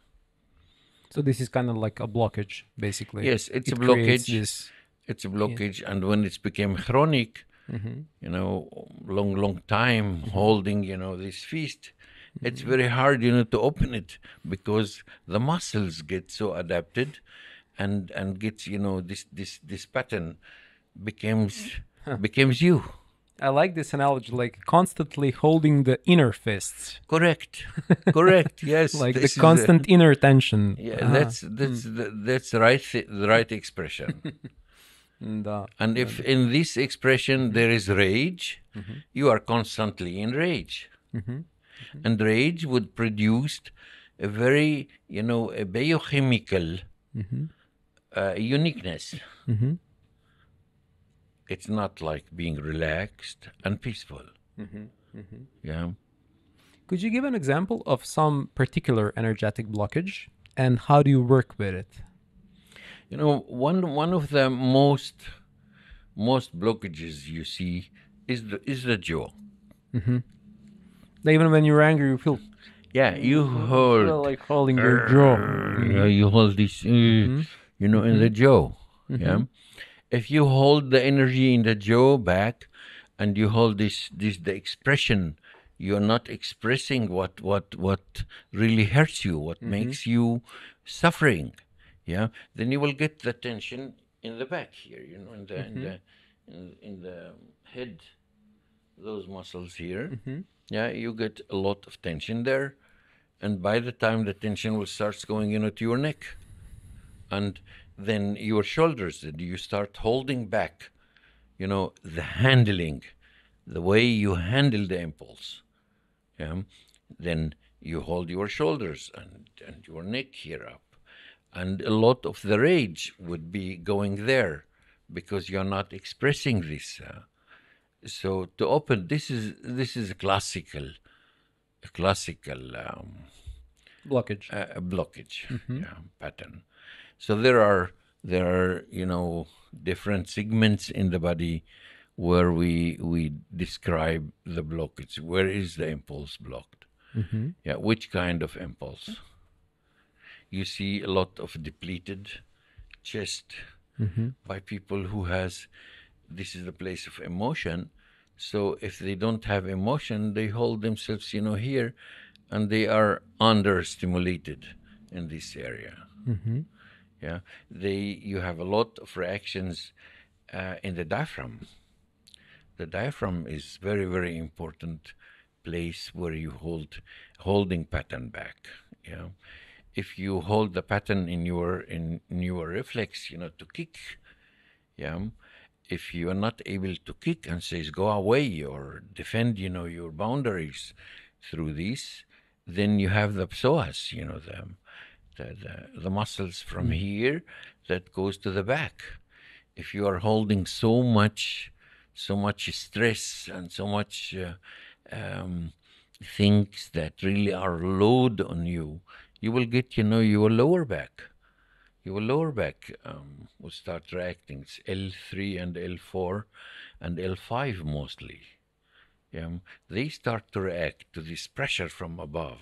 So this is kind of like a blockage, basically. Yes, it's a blockage. It's a blockage, and when it's become chronic, you know, long time holding, you know, this fist, it's very hard, you know, to open it because the muscles get so adapted and gets, you know, this pattern becomes you. I like this analogy, like constantly holding the inner fists. Correct. Correct. Yes. Like the constant inner tension. Yeah, that's the right expression. And if in this expression there is rage, you are constantly in rage. And rage would produce a very, you know, a biochemical uniqueness. It's not like being relaxed and peaceful. Yeah. Could you give an example of some particular energetic blockage and how do you work with it? You know, one of the most blockages you see is the jaw. Even when you're angry, you feel you hold like holding your jaw. Yeah, you hold this, you know, in the jaw. Yeah. If you hold the energy in the jaw back, and you hold the expression, you're not expressing what really hurts you, what makes you suffering. Yeah, then you will get the tension in the back here, you know, in the head, those muscles here. Yeah, you get a lot of tension there, and by the time the tension will start going, you know, to your neck, and then your shoulders, you start holding back, you know, the handling, the way you handle the impulse. Yeah, then you hold your shoulders and your neck here up. And a lot of the rage would be going there because you're not expressing this. So to open, this is a classical Blockage. Blockage, pattern. So there are you know, different segments in the body where we describe the blockage. Where is the impulse blocked? Yeah, which kind of impulse? You see a lot of depleted chest by people who has, this is the place of emotion. So if they don't have emotion, they hold themselves, you know, here, and they are under-stimulated in this area. Yeah, you have a lot of reactions in the diaphragm. The diaphragm is very, very important place where you holding pattern back. Yeah, if you hold the pattern in your reflex, you know, to kick. Yeah, if you are not able to kick and says go away or defend, you know, your boundaries through this, then you have the psoas, you know, the muscles from here that goes to the back. If you are holding so much stress and so much things that really are load on you, you will get, you know, your lower back. Your lower back will start reacting. It's L3 and L4 and L5 mostly. Yeah, they start to react to this pressure from above,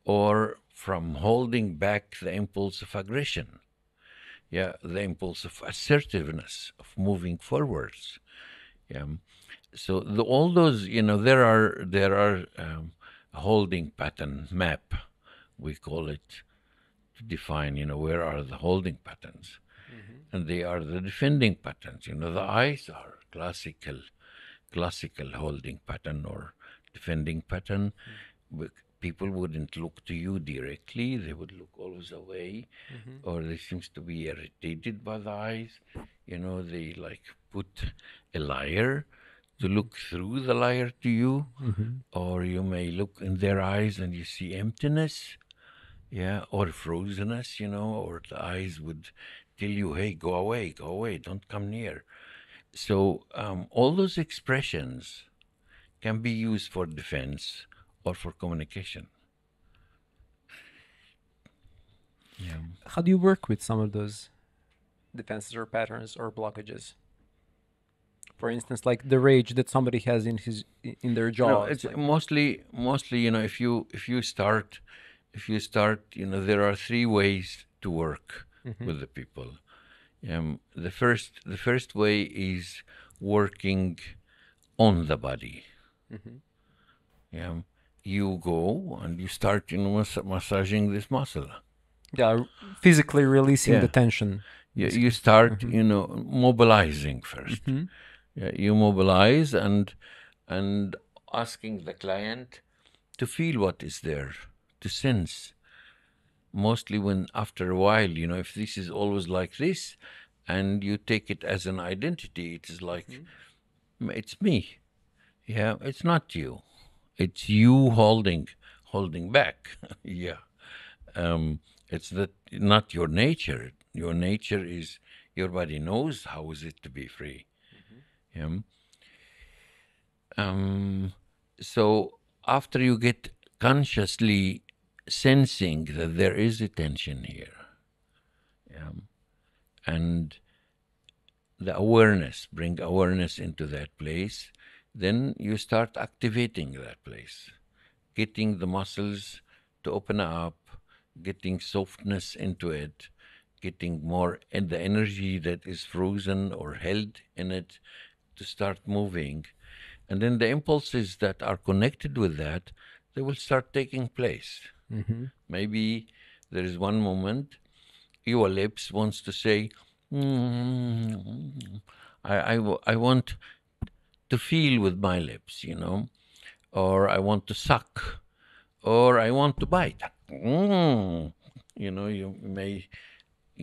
or from holding back the impulse of aggression. Yeah, the impulse of assertiveness, of moving forwards. Yeah, so all those, you know, there are holding pattern map, we call it, to define, you know, where are the holding patterns, and they are the defending patterns. You know, the eyes are classical holding pattern or defending pattern. People wouldn't look to you directly; they would look always away, or they seems to be irritated by the eyes. You know, they like put a layer to look through the layer to you, or you may look in their eyes and you see emptiness. Yeah, or frozenness, you know, or the eyes would tell you, hey, go away, don't come near. So all those expressions can be used for defense or for communication. Yeah. How do you work with some of those defenses or patterns or blockages? For instance, like the rage that somebody has in their jaw. No, it's like mostly, you know, if you start, you know, there are three ways to work with the people. The first way is working on the body. Yeah, you go and you start, massaging this muscle. Yeah, physically releasing the tension. Yeah, you start, mobilizing first. Yeah, you mobilize and asking the client to feel what is there, to sense. Mostly when after a while, if this is always like this, and you take it as an identity, it is like, it's me. Yeah, it's not you. It's you holding back. Yeah. It's not your nature. Your nature is, your body knows how is it to be free. Yeah. So after you get consciously sensing that there is a tension here, and the awareness, bring awareness into that place, then you start activating that place, getting the muscles to open up, getting softness into it, getting more in the energy that is frozen or held in it to start moving. And then the impulses that are connected with that, they will start taking place. Maybe there is one moment your lips wants to say, I want to feel with my lips, or I want to suck, or I want to bite. You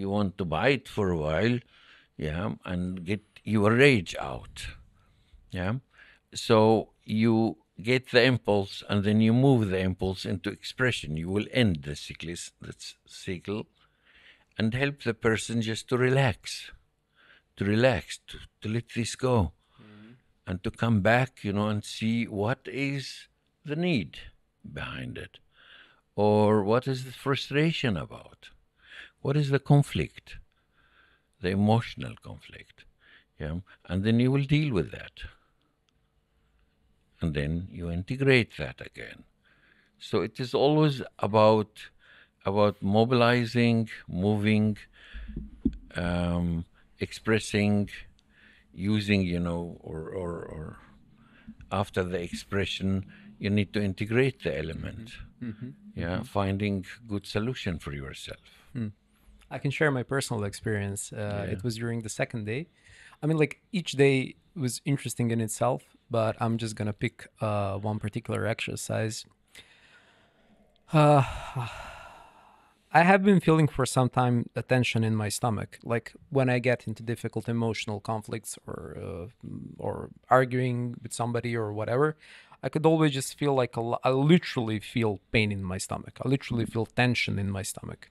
want to bite for a while, and get your rage out. So you get the impulse, and then you move the impulse into expression. You will end the cycle, and help the person just to relax, to let this go, and to come back, and see what is the need behind it, or what is the frustration about, what is the conflict, the emotional conflict, and then you will deal with that. And then you integrate that again. So it is always about mobilizing, moving, expressing, using, or after the expression, you need to integrate the element. Finding good solution for yourself. I can share my personal experience. It was during the second day. I mean, like, each day was interesting in itself, but I'm just gonna pick one particular exercise. I have been feeling for some time a tension in my stomach, like when I get into difficult emotional conflicts or arguing with somebody or whatever. I could always just feel like I literally feel pain in my stomach. I literally feel tension in my stomach.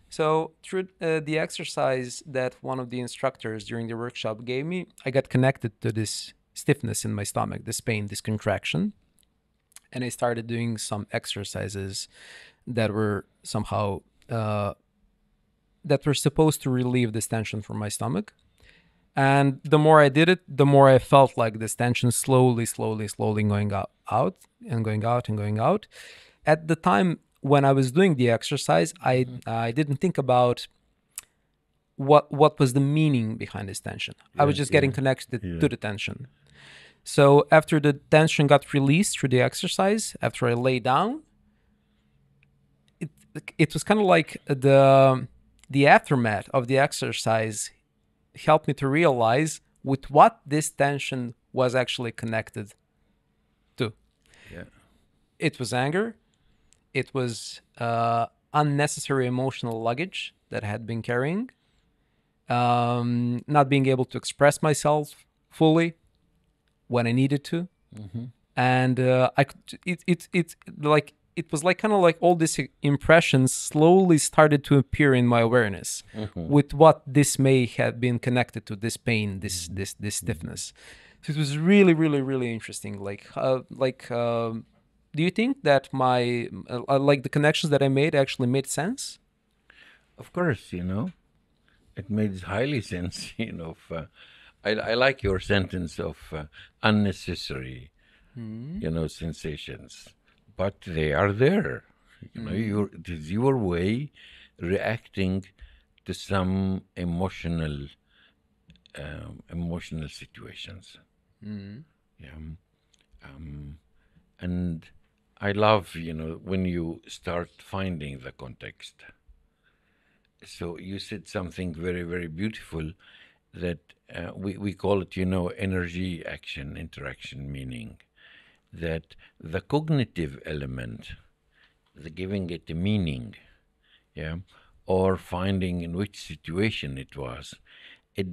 So through the exercise that one of the instructors during the workshop gave me, I got connected to this stiffness in my stomach, this pain, this contraction. And I started doing some exercises that were somehow, that were supposed to relieve this tension from my stomach. And the more I did it, the more I felt like this tension slowly going out and going out and going out. At the time when I was doing the exercise, I didn't think about what was the meaning behind this tension. I was just getting connected to the tension. So after the tension got released through the exercise, after I lay down, it was kind of like the aftermath of the exercise helped me to realize with what this tension was actually connected to. It was anger. It was unnecessary emotional luggage that I had been carrying. Not being able to express myself fully when I needed to. And it was like kind of like all these impressions slowly started to appear in my awareness with what this may have been connected to, this pain, this stiffness. So it was really, really, really interesting. Do you think that my the connections that I made actually made sense? Of course, it made highly sense. I like your sentence of unnecessary, sensations, but they are there. It is your way reacting to some emotional emotional situations. Mm-hmm. Yeah. And I love, when you start finding the context. So you said something very, very beautiful that we call it, energy, action, interaction, meaning. That the cognitive element, the giving it a meaning, yeah, or finding in which situation it was, it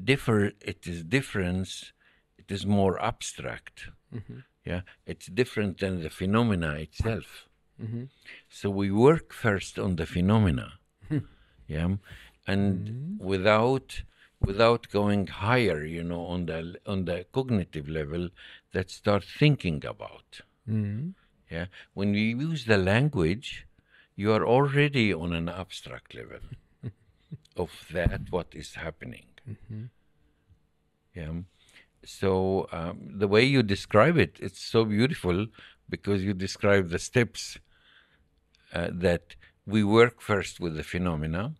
is difference, it is more abstract. Mm-hmm. Yeah, it's different than the phenomena itself. Mm-hmm. So we work first on the phenomena, yeah, and without going higher, on the cognitive level, that start thinking about. Mm-hmm. Yeah, when we use the language, you are already on an abstract level of that what is happening. Mm-hmm. Yeah. So the way you describe it, it's so beautiful because you describe the steps that we work first with the phenomena,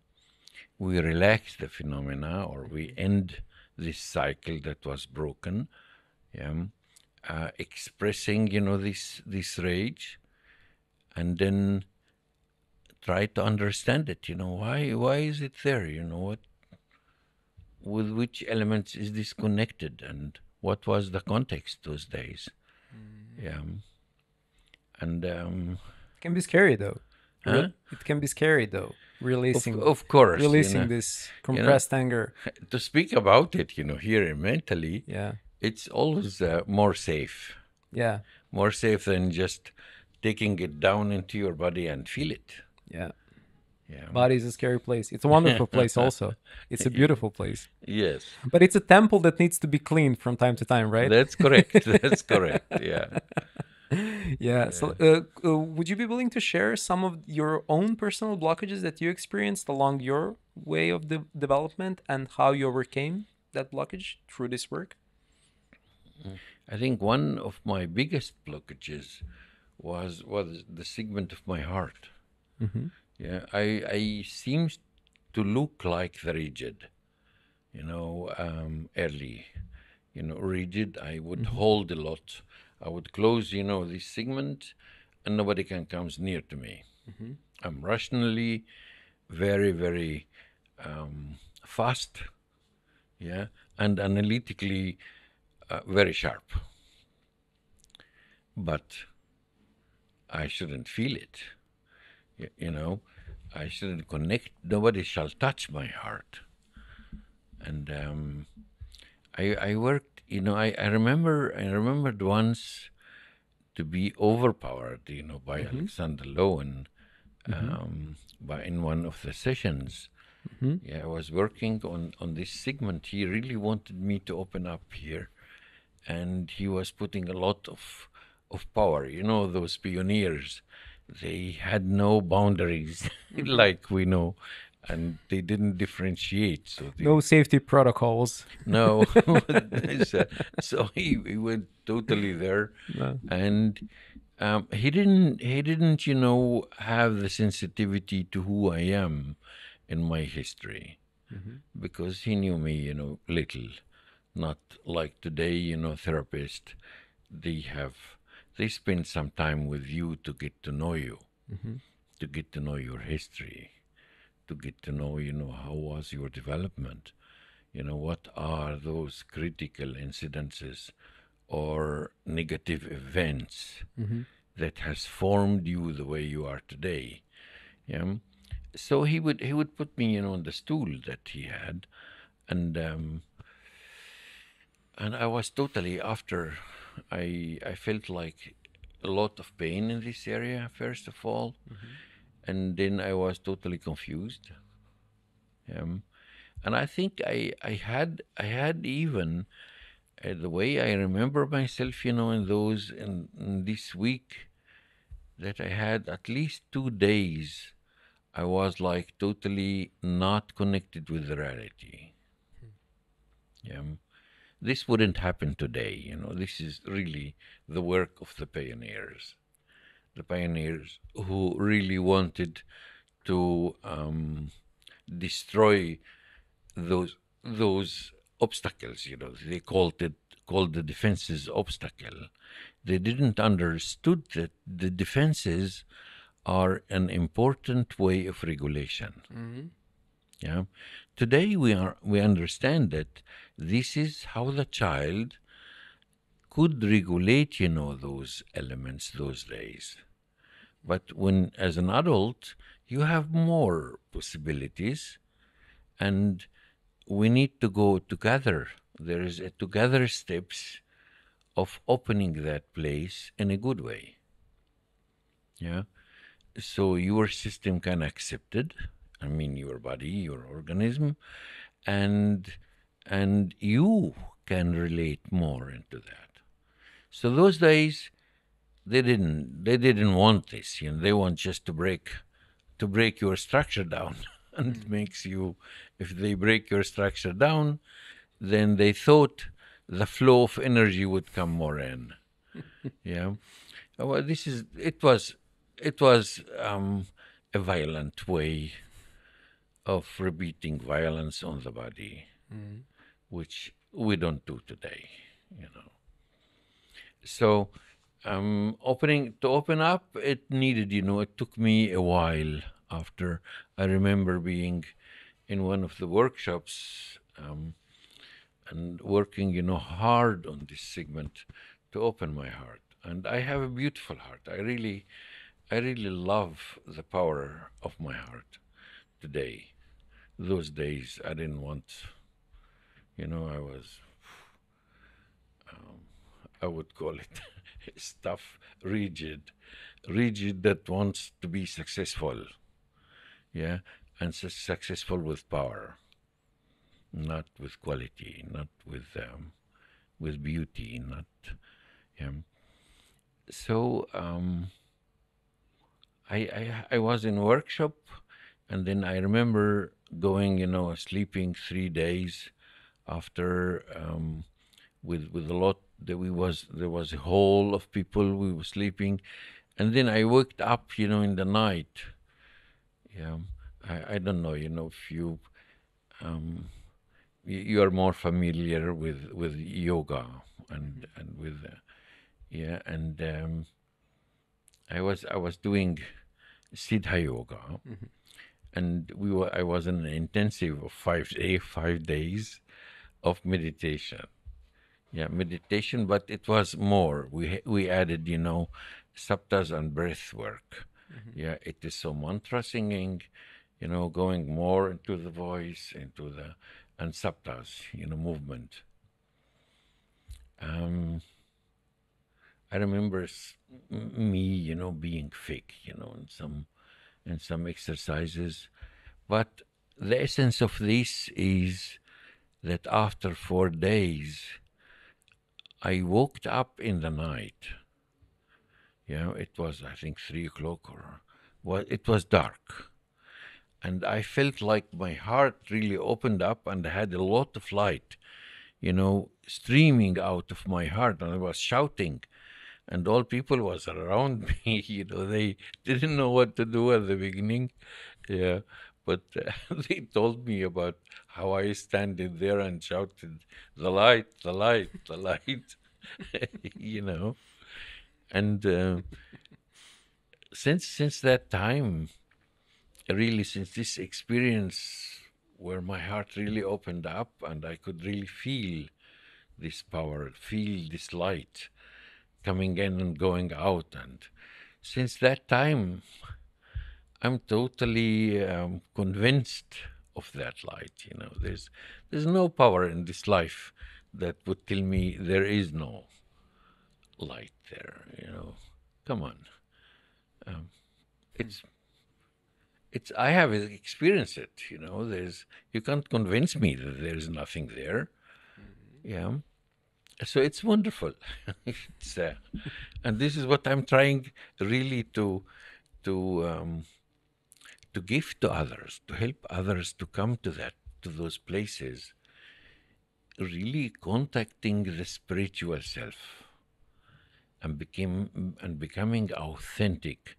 we relax the phenomena, or we end this cycle that was broken. Yeah. Expressing, this rage, and then try to understand it. Why is it there? What, with which elements is this connected, and what was the context those days? Yeah. And It can be scary though. huh? It can be scary though. Releasing, of course, releasing this compressed anger. To speak about it, here mentally, Yeah. it's always more safe. Yeah. More safe than just taking it down into your body and feel it. Yeah. Yeah. Body is a scary place. It's a wonderful place also. It's a beautiful place. Yes. But it's a temple that needs to be cleaned from time to time, right? That's correct. That's correct. Yeah. Yeah. So would you be willing to share some of your own personal blockages that you experienced along your way of the development and how you overcame that blockage through this work? I think one of my biggest blockages was the segment of my heart. Mm-hmm. Yeah, I seemed to look like the rigid, early, rigid. I would hold a lot. I would close, this segment, and nobody can come near to me. Mm-hmm. I'm rationally very, very fast, yeah, and analytically very sharp. But I shouldn't feel it, I shouldn't connect. Nobody shall touch my heart. And I worked, I remembered once to be overpowered, by Aleksandra Lovena, in one of the sessions. Yeah, I was working on this segment. He really wanted me to open up here, and he was putting a lot of power. Those pioneers, they had no boundaries like we know, and they didn't differentiate. So No safety protocols. no. So he went totally there, No. and he didn't have the sensitivity to who I am in my history, because he knew me little, not like today. Therapists, they spend some time with you to get to know you, to get to know your history, to get to know how was your development, what are those critical incidences or negative events that has formed you the way you are today. Yeah. So he would put me on the stool that he had, and I was totally, after I felt like a lot of pain in this area first of all, and then I was totally confused. And I think I had even the way I remember myself, in this week, that I had at least 2 days, I was like totally not connected with the reality. Yeah. This wouldn't happen today. This is really the work of the pioneers who really wanted to destroy those obstacles, you know. They called the defenses obstacle. They didn't understood that the defenses are an important way of regulation. Yeah. Today we understand that this is how the child could regulate, you know, those elements those days. But when, as an adult, you have more possibilities, and we need to go together. There is a together steps of opening that place in a good way. Yeah. So your system can accept it. I mean, your body, your organism, and you can relate more into that. So those days, they didn't want this. You know, they want just to break your structure down. And it makes you, if they break your structure down, then they thought the flow of energy would come more in. Yeah. Well, it was a violent way of repeating violence on the body, which we don't do today, you know. So open up, it needed, you know, it took me a while. After I remember being in one of the workshops and working, you know, hard on this segment to open my heart. And I have a beautiful heart. I really love the power of my heart today. Those days I didn't want, you know, I would call it stuff rigid that wants to be successful. Yeah, and successful with power, not with quality, not with beauty, not. Yeah. So I was in workshop, and then I remember going, you know, sleeping 3 days after with a lot. There was a hall of people. We were sleeping, and then I woke up, you know, in the night. Yeah, I don't know, you know, if you you are more familiar with yoga and with yeah, and I was doing Siddha yoga, and I was in an intensive of 5 days of meditation. Yeah, meditation, but it was more. We added, you know, saptas and breath work. Yeah, it is so mantra singing, you know, going more into the voice, and saptas, you know, movement. I remember me, you know, being fake, you know, in some exercises, but the essence of this is that after 4 days, I woke up in the night. You know, it was, I think, 3 o'clock, it was dark. And I felt like my heart really opened up, and I had a lot of light, you know, streaming out of my heart. And I was shouting, and all people was around me, you know, they didn't know what to do at the beginning. Yeah, but they told me about how I standing there and shouted, the light, the light, the light, you know. And since that time, really, since this experience where my heart really opened up and I could really feel this power, feel this light coming in and going out, and since that time, I'm totally convinced of that light. You know, there's no power in this life that would tell me there is no light there. You know, come on. It's I have experienced it. You know, you can't convince me that there's nothing there. Yeah. So it's wonderful. It's, and this is what I'm trying really to give to others, to help others to come to those places, really contacting the spiritual self and becoming authentic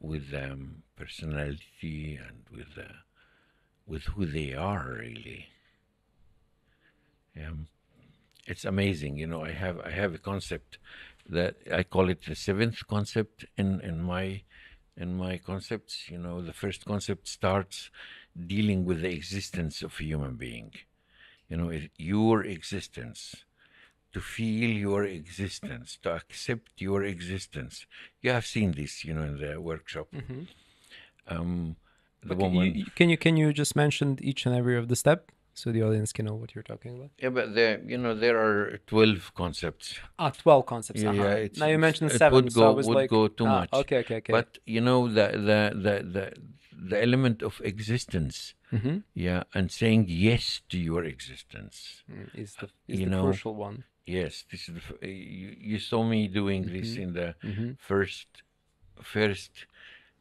with personality and with who they are really. Yeah. It's amazing, you know. I have a concept that I call it the seventh concept in my concepts. You know, the first concept starts dealing with the existence of a human being. You know, your existence, to feel your existence, to accept your existence. You have seen this, you know, in the workshop. The woman. Can you just mention each and every of the step so the audience can know what you're talking about? Yeah, but there are 12 concepts. 12 concepts. Yeah, yeah. Now you mentioned it 7, would so I go was would like, go too much. Okay. But you know the element of existence, yeah, and saying yes to your existence is the crucial one. Yes, this is you saw me doing this in the first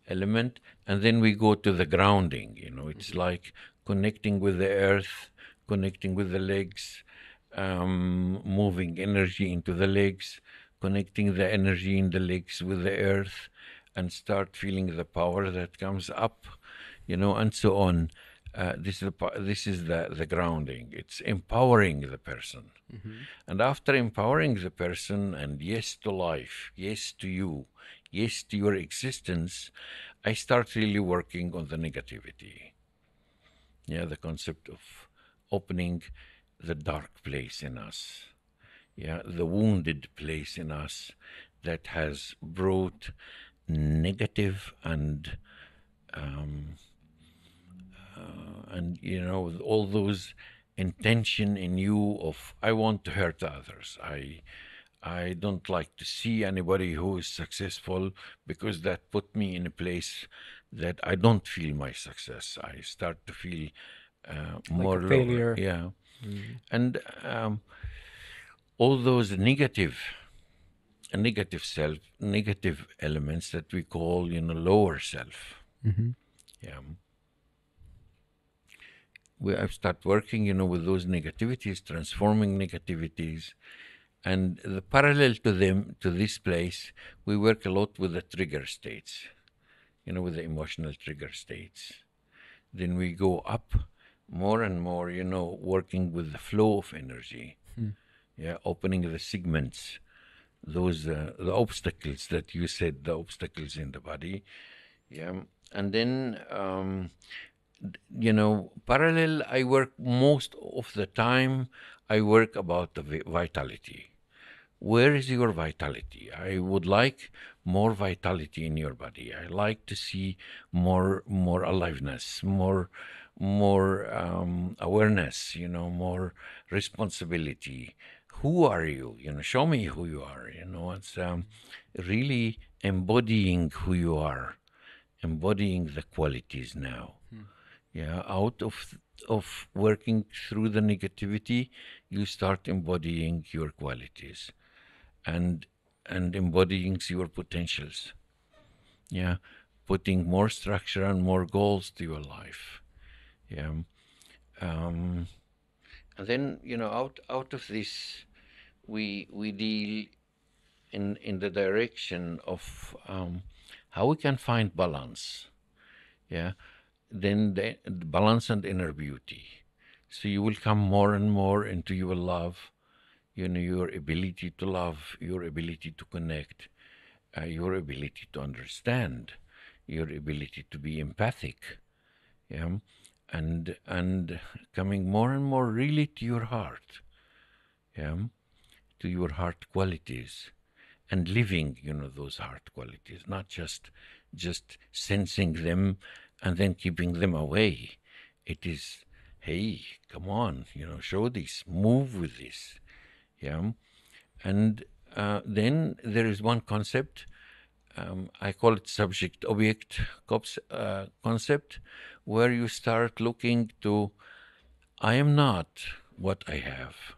element, and then we go to the grounding. You know, it's like connecting with the earth, connecting with the legs, moving energy into the legs, connecting the energy in the legs with the earth, and start feeling the power that comes up, you know, and so on. This is the grounding. It's empowering the person. And after empowering the person, and yes to life, yes to you, yes to your existence, I start really working on the negativity. Yeah, the concept of opening the dark place in us. Yeah, the wounded place in us that has brought negative and you know, all those intention in you of I want to hurt others. I don't like to see anybody who is successful, because that put me in a place that I don't feel my success. I start to feel more like a failure. lower. Yeah, and all those negative self, negative elements that we call, you know, lower self. Yeah. I've started working, you know, with those negativities, transforming negativities, and the parallel to them, to this place, we work a lot with the trigger states, you know, with the emotional trigger states. Then we go up more and more, you know, working with the flow of energy, yeah, opening the segments, those the obstacles that you said, the obstacles in the body, yeah, and then. You know, parallel, I work most of the time, I work about the vitality. Where is your vitality? I would like more vitality in your body. I like to see more aliveness, more awareness, you know, more responsibility. Who are you? You know, show me who you are. You know, it's really embodying who you are, embodying the qualities now. Yeah, out of working through the negativity, you start embodying your qualities, and embodying your potentials. Yeah, putting more structure and more goals to your life. Yeah, and then, you know, out of this, we deal in the direction of how we can find balance. Yeah. Then the balance and inner beauty. So you will come more and more into your love, you know, your ability to love, your ability to connect, your ability to understand, your ability to be empathic, yeah, and coming more and more really to your heart, yeah, to your heart qualities, and living, you know, those heart qualities, not just sensing them and then keeping them away. It is, hey, come on, you know, show this, move with this, yeah. And then there is one concept, I call it subject-object concept, where you start looking to, I am not what I have,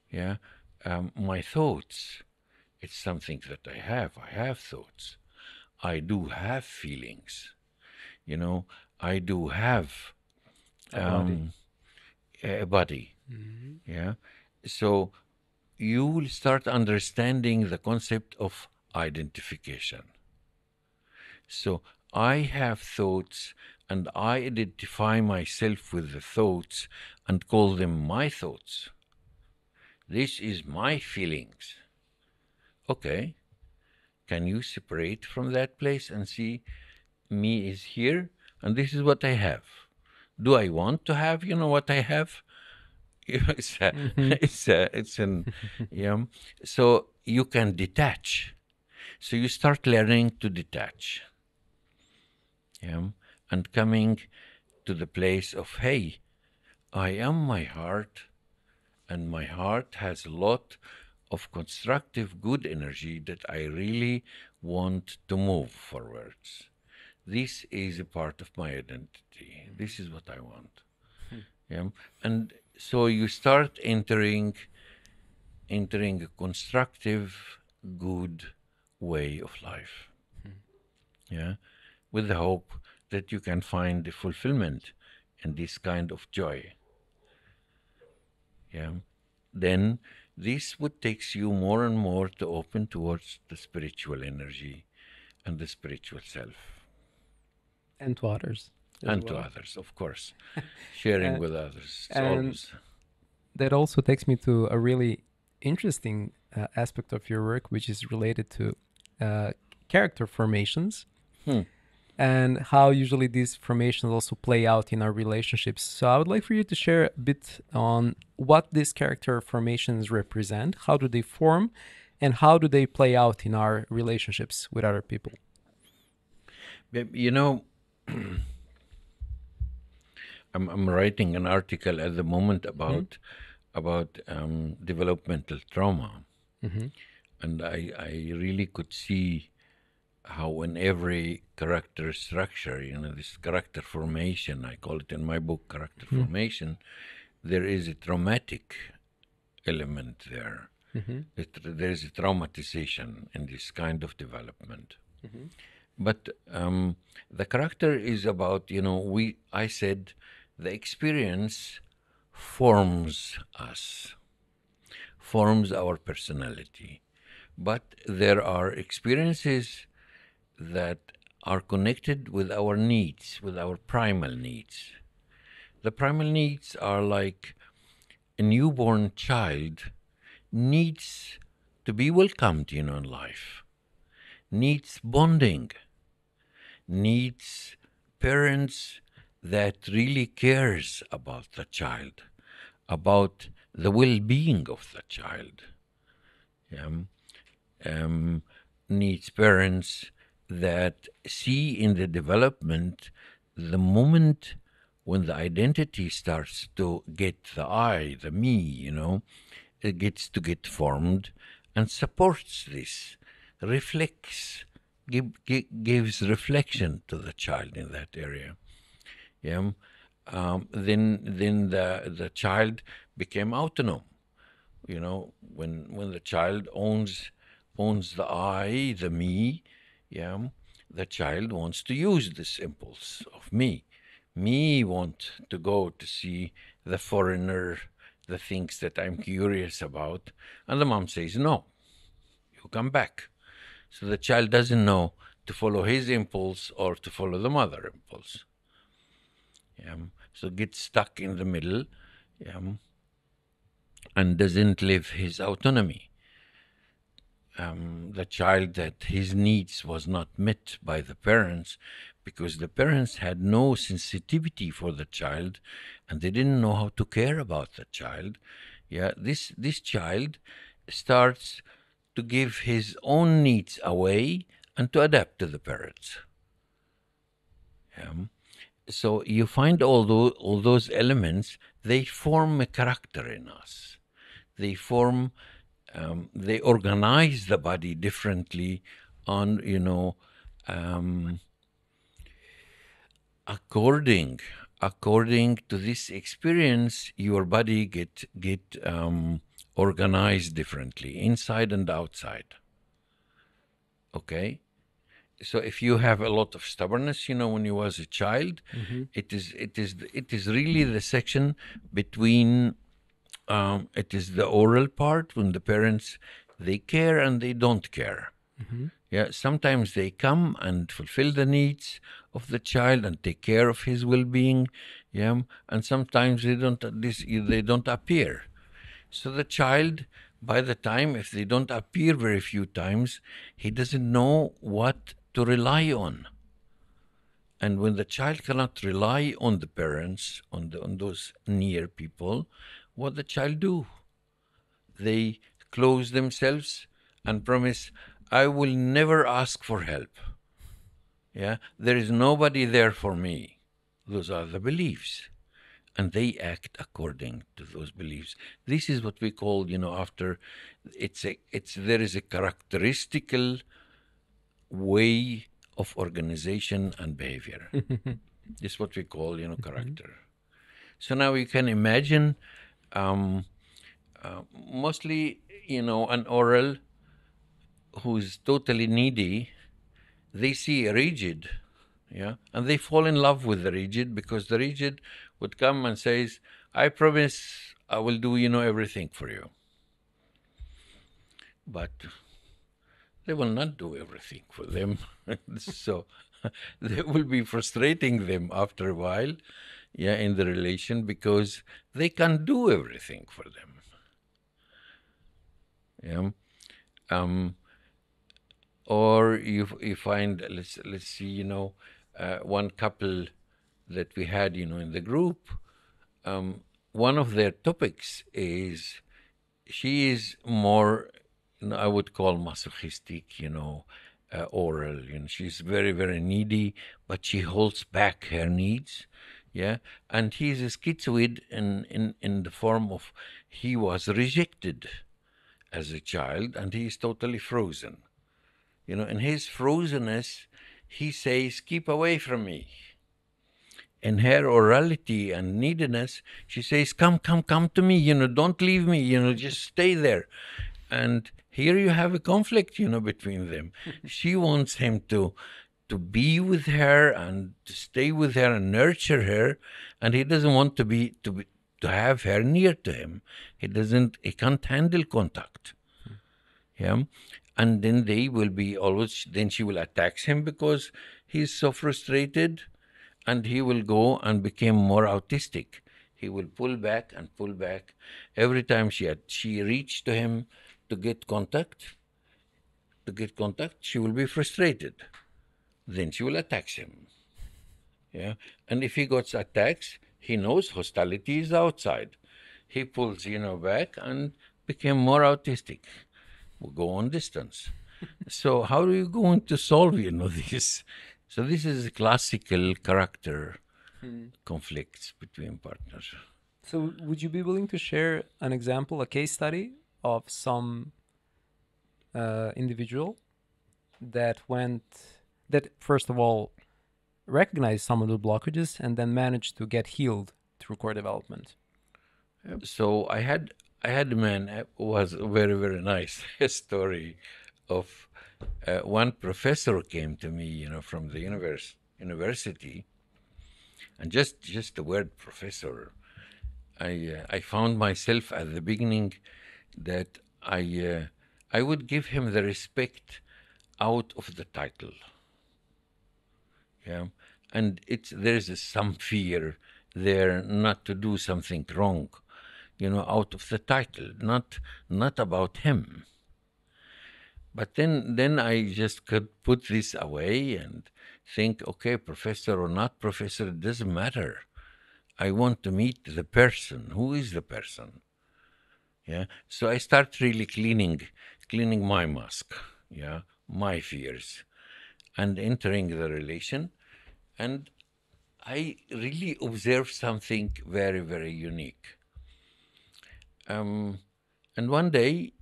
yeah. My thoughts, it's something that I have thoughts. I do have feelings, you know, I do have a body. Yeah. So you will start understanding the concept of identification. So I have thoughts, and I identify myself with the thoughts and call them my thoughts. This is my feelings. Okay, can you separate from that place and see me is here and this is what I have? Do I want to have, what I have? It's an, yeah. So you can detach. So you start learning to detach. Yeah. And coming to the place of, hey, I am my heart, and my heart has a lot of constructive, good energy that I really want to move forwards. This is a part of my identity. This is what I want. Yeah? And so you start entering a constructive, good way of life. Yeah, with the hope that you can find the fulfillment and this kind of joy. Yeah, then this would takes you more and more to open towards the spiritual energy and the spiritual self. And to others. And to others, of course. Sharing with others. It's always. That also takes me to a really interesting aspect of your work, which is related to character formations and how usually these formations also play out in our relationships. So I would like for you to share a bit on what these character formations represent, how do they form, and how do they play out in our relationships with other people? You know, I'm writing an article at the moment about developmental trauma, and I really could see how in every character structure, this character formation, I call it in my book character formation, there is a traumatic element there. There is a traumatization in this kind of development. But the character is about, I said the experience forms us, forms our personality. But there are experiences that are connected with our needs, with our primal needs. The primal needs are like a newborn child needs to be welcomed, in life, needs bonding, needs parents that really cares about the child, about the well-being of the child. Needs parents that see in the development the moment when the identity starts to get the I, the me, it gets to get formed and supports this, reflects, gives reflection to the child in that area. Then the child became autonomous. When the child owns the I, the me, the child wants to use this impulse of me. Me want to go to see the foreigner, the things that I'm curious about, and the mom says, no, you come back. So the child doesn't know to follow his impulse or to follow the mother impulse. So gets stuck in the middle, and doesn't live his autonomy. The child that his needs was not met by the parents because the parents had no sensitivity for the child and they didn't know how to care about the child. This child starts to give his own needs away and to adapt to the parents. So you find all those elements, they form a character in us. They form, they organize the body differently on, according to this experience, your body get organized differently, inside and outside. Okay? So if you have a lot of stubbornness, when you was a child, it is really the section between, it is the oral part when the parents, they care and they don't care. Yeah, sometimes they come and fulfill the needs of the child and take care of his well-being. Yeah, and sometimes they don't appear. So the child, by the time, if they don't appear very few times, he doesn't know what to rely on. And when the child cannot rely on the parents, on those near people, what the child do? They close themselves and promise, I will never ask for help. Yeah, there is nobody there for me. Those are the beliefs. And they act according to those beliefs. This is what we call, after there is a characteristical way of organization and behavior. This is what we call, character. So now you can imagine, mostly, an oral who's totally needy, they see a rigid, yeah, and they fall in love with the rigid because the rigid would come and says, I promise I will do, everything for you. But they will not do everything for them. So they will be frustrating them after a while, yeah, in the relation because they can't do everything for them. Yeah. Or you find, let's see, one couple that we had, in the group, one of their topics is, she is more, I would call masochistic, oral, she's very, very needy, but she holds back her needs, yeah, and he's a schizoid in the form of, he was rejected as a child, and he is totally frozen. In his frozenness, he says, keep away from me. In her orality and neediness, she says, come to me, don't leave me, just stay there. And here you have a conflict, between them. She wants him to be with her and to stay with her and nurture her, and he doesn't want to have her near to him. He can't handle contact. Yeah. And then then she will attack him because he's so frustrated, and he will go and become more autistic. He will pull back and pull back. Every time she reached to him to get contact, she will be frustrated. Then she will attack him. Yeah. And if he gets attacks, he knows hostility is outside. He pulls, back and become more autistic. Will go on distance. So how are you going to solve, this? So this is a classical character conflicts between partners. So would you be willing to share an example, a case study of some individual that first of all recognized some of the blockages and then managed to get healed through core development? So I had a man who was a very, very nice story of one professor came to me, from the university, and just the word professor, I found myself at the beginning that I would give him the respect out of the title. Yeah, and there's some fear there not to do something wrong, out of the title, not about him. But then I just could put this away and think, okay, professor or not professor, it doesn't matter. I want to meet the person. Who is the person? Yeah. So I start really cleaning my mask, yeah, my fears, and entering the relation. And I really observed something very, very unique. And one day,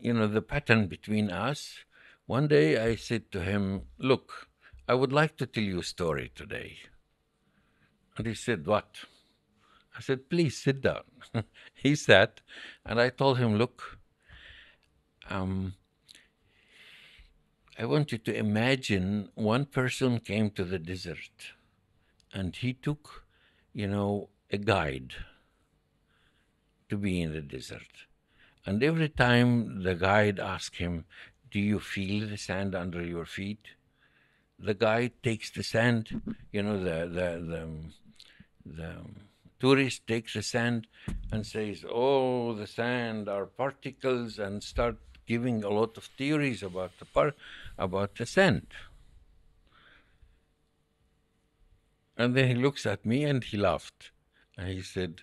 the pattern between us, one day I said to him, look, I would like to tell you a story today. And he said, what? I said, please sit down. He sat, and I told him, look, I want you to imagine one person came to the desert, and he took, a guide to be in the desert. And every time the guide asked him, do you feel the sand under your feet? The guy takes the sand, you know, the tourist takes the sand and says, oh, the sand are particles, and start giving a lot of theories about the sand. And then he looks at me and he laughed. And he said,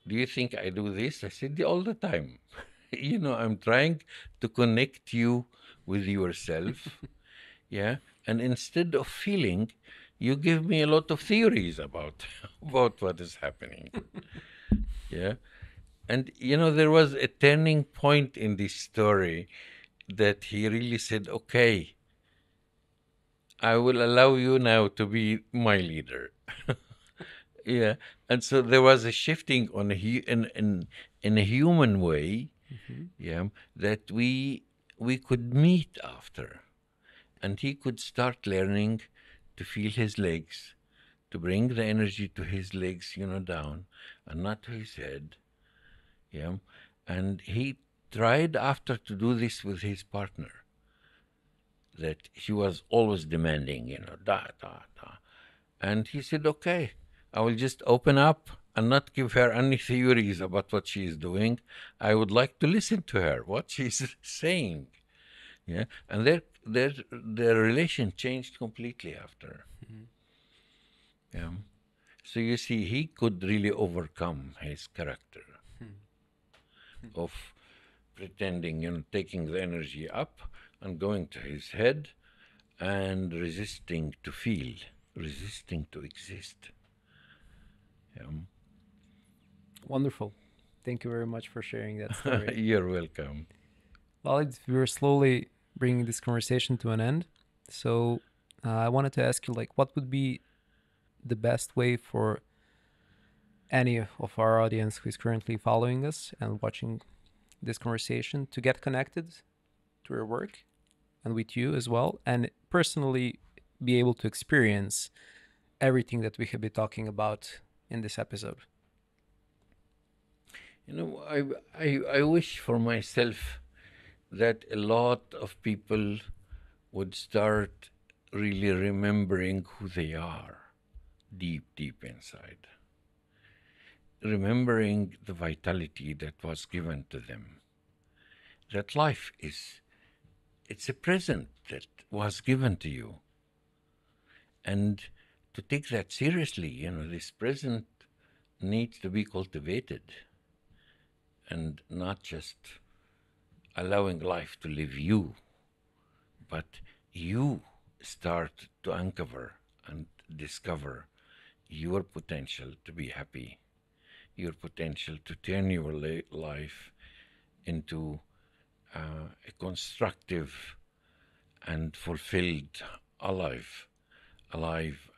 do you think I do this? I said, all the time. You know, I'm trying to connect you with yourself. Yeah. And instead of feeling, you give me a lot of theories about what is happening. Yeah. And, you know, there was a turning point in this story that he really said, okay, I will allow you now to be my leader. Yeah. And so there was a shifting on in a human way, yeah, that we could meet after. And he could start learning to feel his legs, to bring the energy to his legs, you know, down, and not to his head. Yeah. And he tried after to do this with his partner, that she was always demanding, you know, da, da, da. And he said, okay, I will just open up and not give her any theories about what she is doing. I would like to listen to her, what she's saying. Yeah. And their relation changed completely after. Yeah. So you see, he could really overcome his character of pretending, you know, taking the energy up and going to his head and resisting to feel, resisting to exist. Yeah. Wonderful. Thank you very much for sharing that story. You're welcome. Walid, we're slowly bringing this conversation to an end. So I wanted to ask you, like, what would be the best way for any of our audience who is currently following us and watching this conversation to get connected to your work and with you as well, and personally be able to experience everything that we have been talking about in this episode? You know, I wish for myself that a lot of people would start really remembering who they are deep, deep inside. Remembering the vitality that was given to them. That life it's a present that was given to you. And to take that seriously, you know, this present needs to be cultivated and not just allowing life to live you, but you start to uncover and discover your potential to be happy, your potential to turn your life into a constructive and fulfilled, alive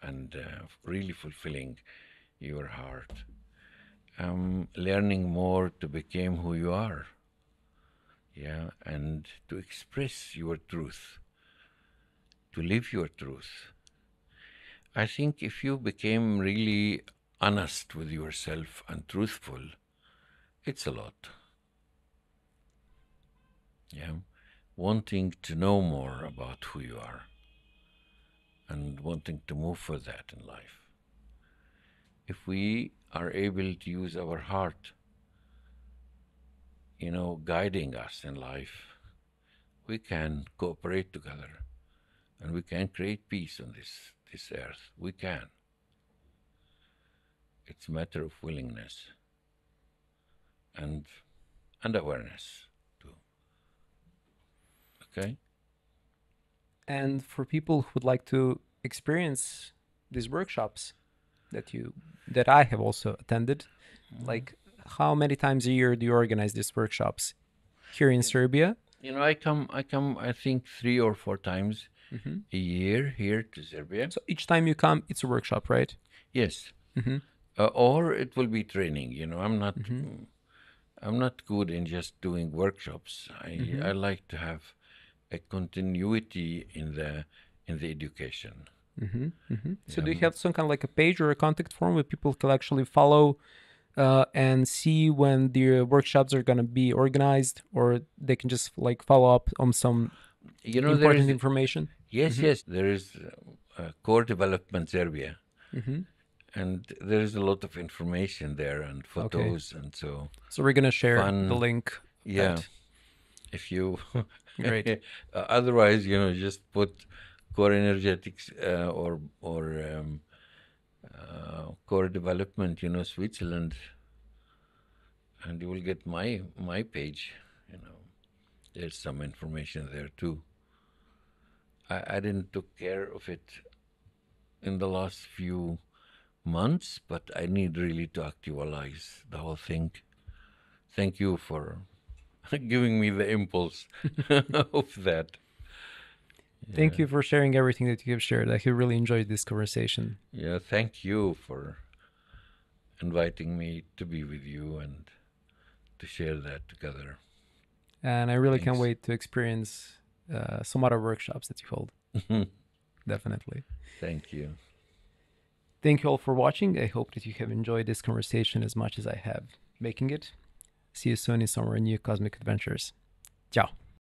and really fulfilling your heart. Learning more to become who you are, yeah, and to express your truth, to live your truth. I think if you became really honest with yourself and truthful, it's a lot. Yeah, wanting to know more about who you are and wanting to move for that in life. If we are able to use our heart, you know, guiding us in life, we can cooperate together and we can create peace on this earth. We can. It's a matter of willingness and awareness too. Okay? And for people who would like to experience these workshops that I have also attended, like, how many times a year do you organize these workshops here in Serbia? You know, I come I think 3 or 4 times a year here to Serbia. So each time you come, it's a workshop, right? Yes. Or it will be training. You know, I'm not good in just doing workshops. I like to have a continuity in the education. So do you have some kind of like a page or a contact form where people can actually follow and see when the workshops are going to be organized, or they can just like follow up on some important information? Yes, yes, there is core development area. And there is a lot of information there and photos and so. So we're going to share the link. Yeah. If you Great. Otherwise, just put core energetics or core development, Switzerland, and you will get my page. There's some information there too. I didn't took care of it in the last few months, but I need really to actualize the whole thing. Thank you for giving me the impulse of that. Yeah. Thank you for sharing everything that you have shared. I have really enjoyed this conversation. Yeah, thank you for inviting me to be with you and to share that together. And I really can't wait to experience some other workshops that you hold. Definitely. Thank you. Thank you all for watching. I hope that you have enjoyed this conversation as much as I have making it. See you soon in some of our new cosmic adventures. Ciao.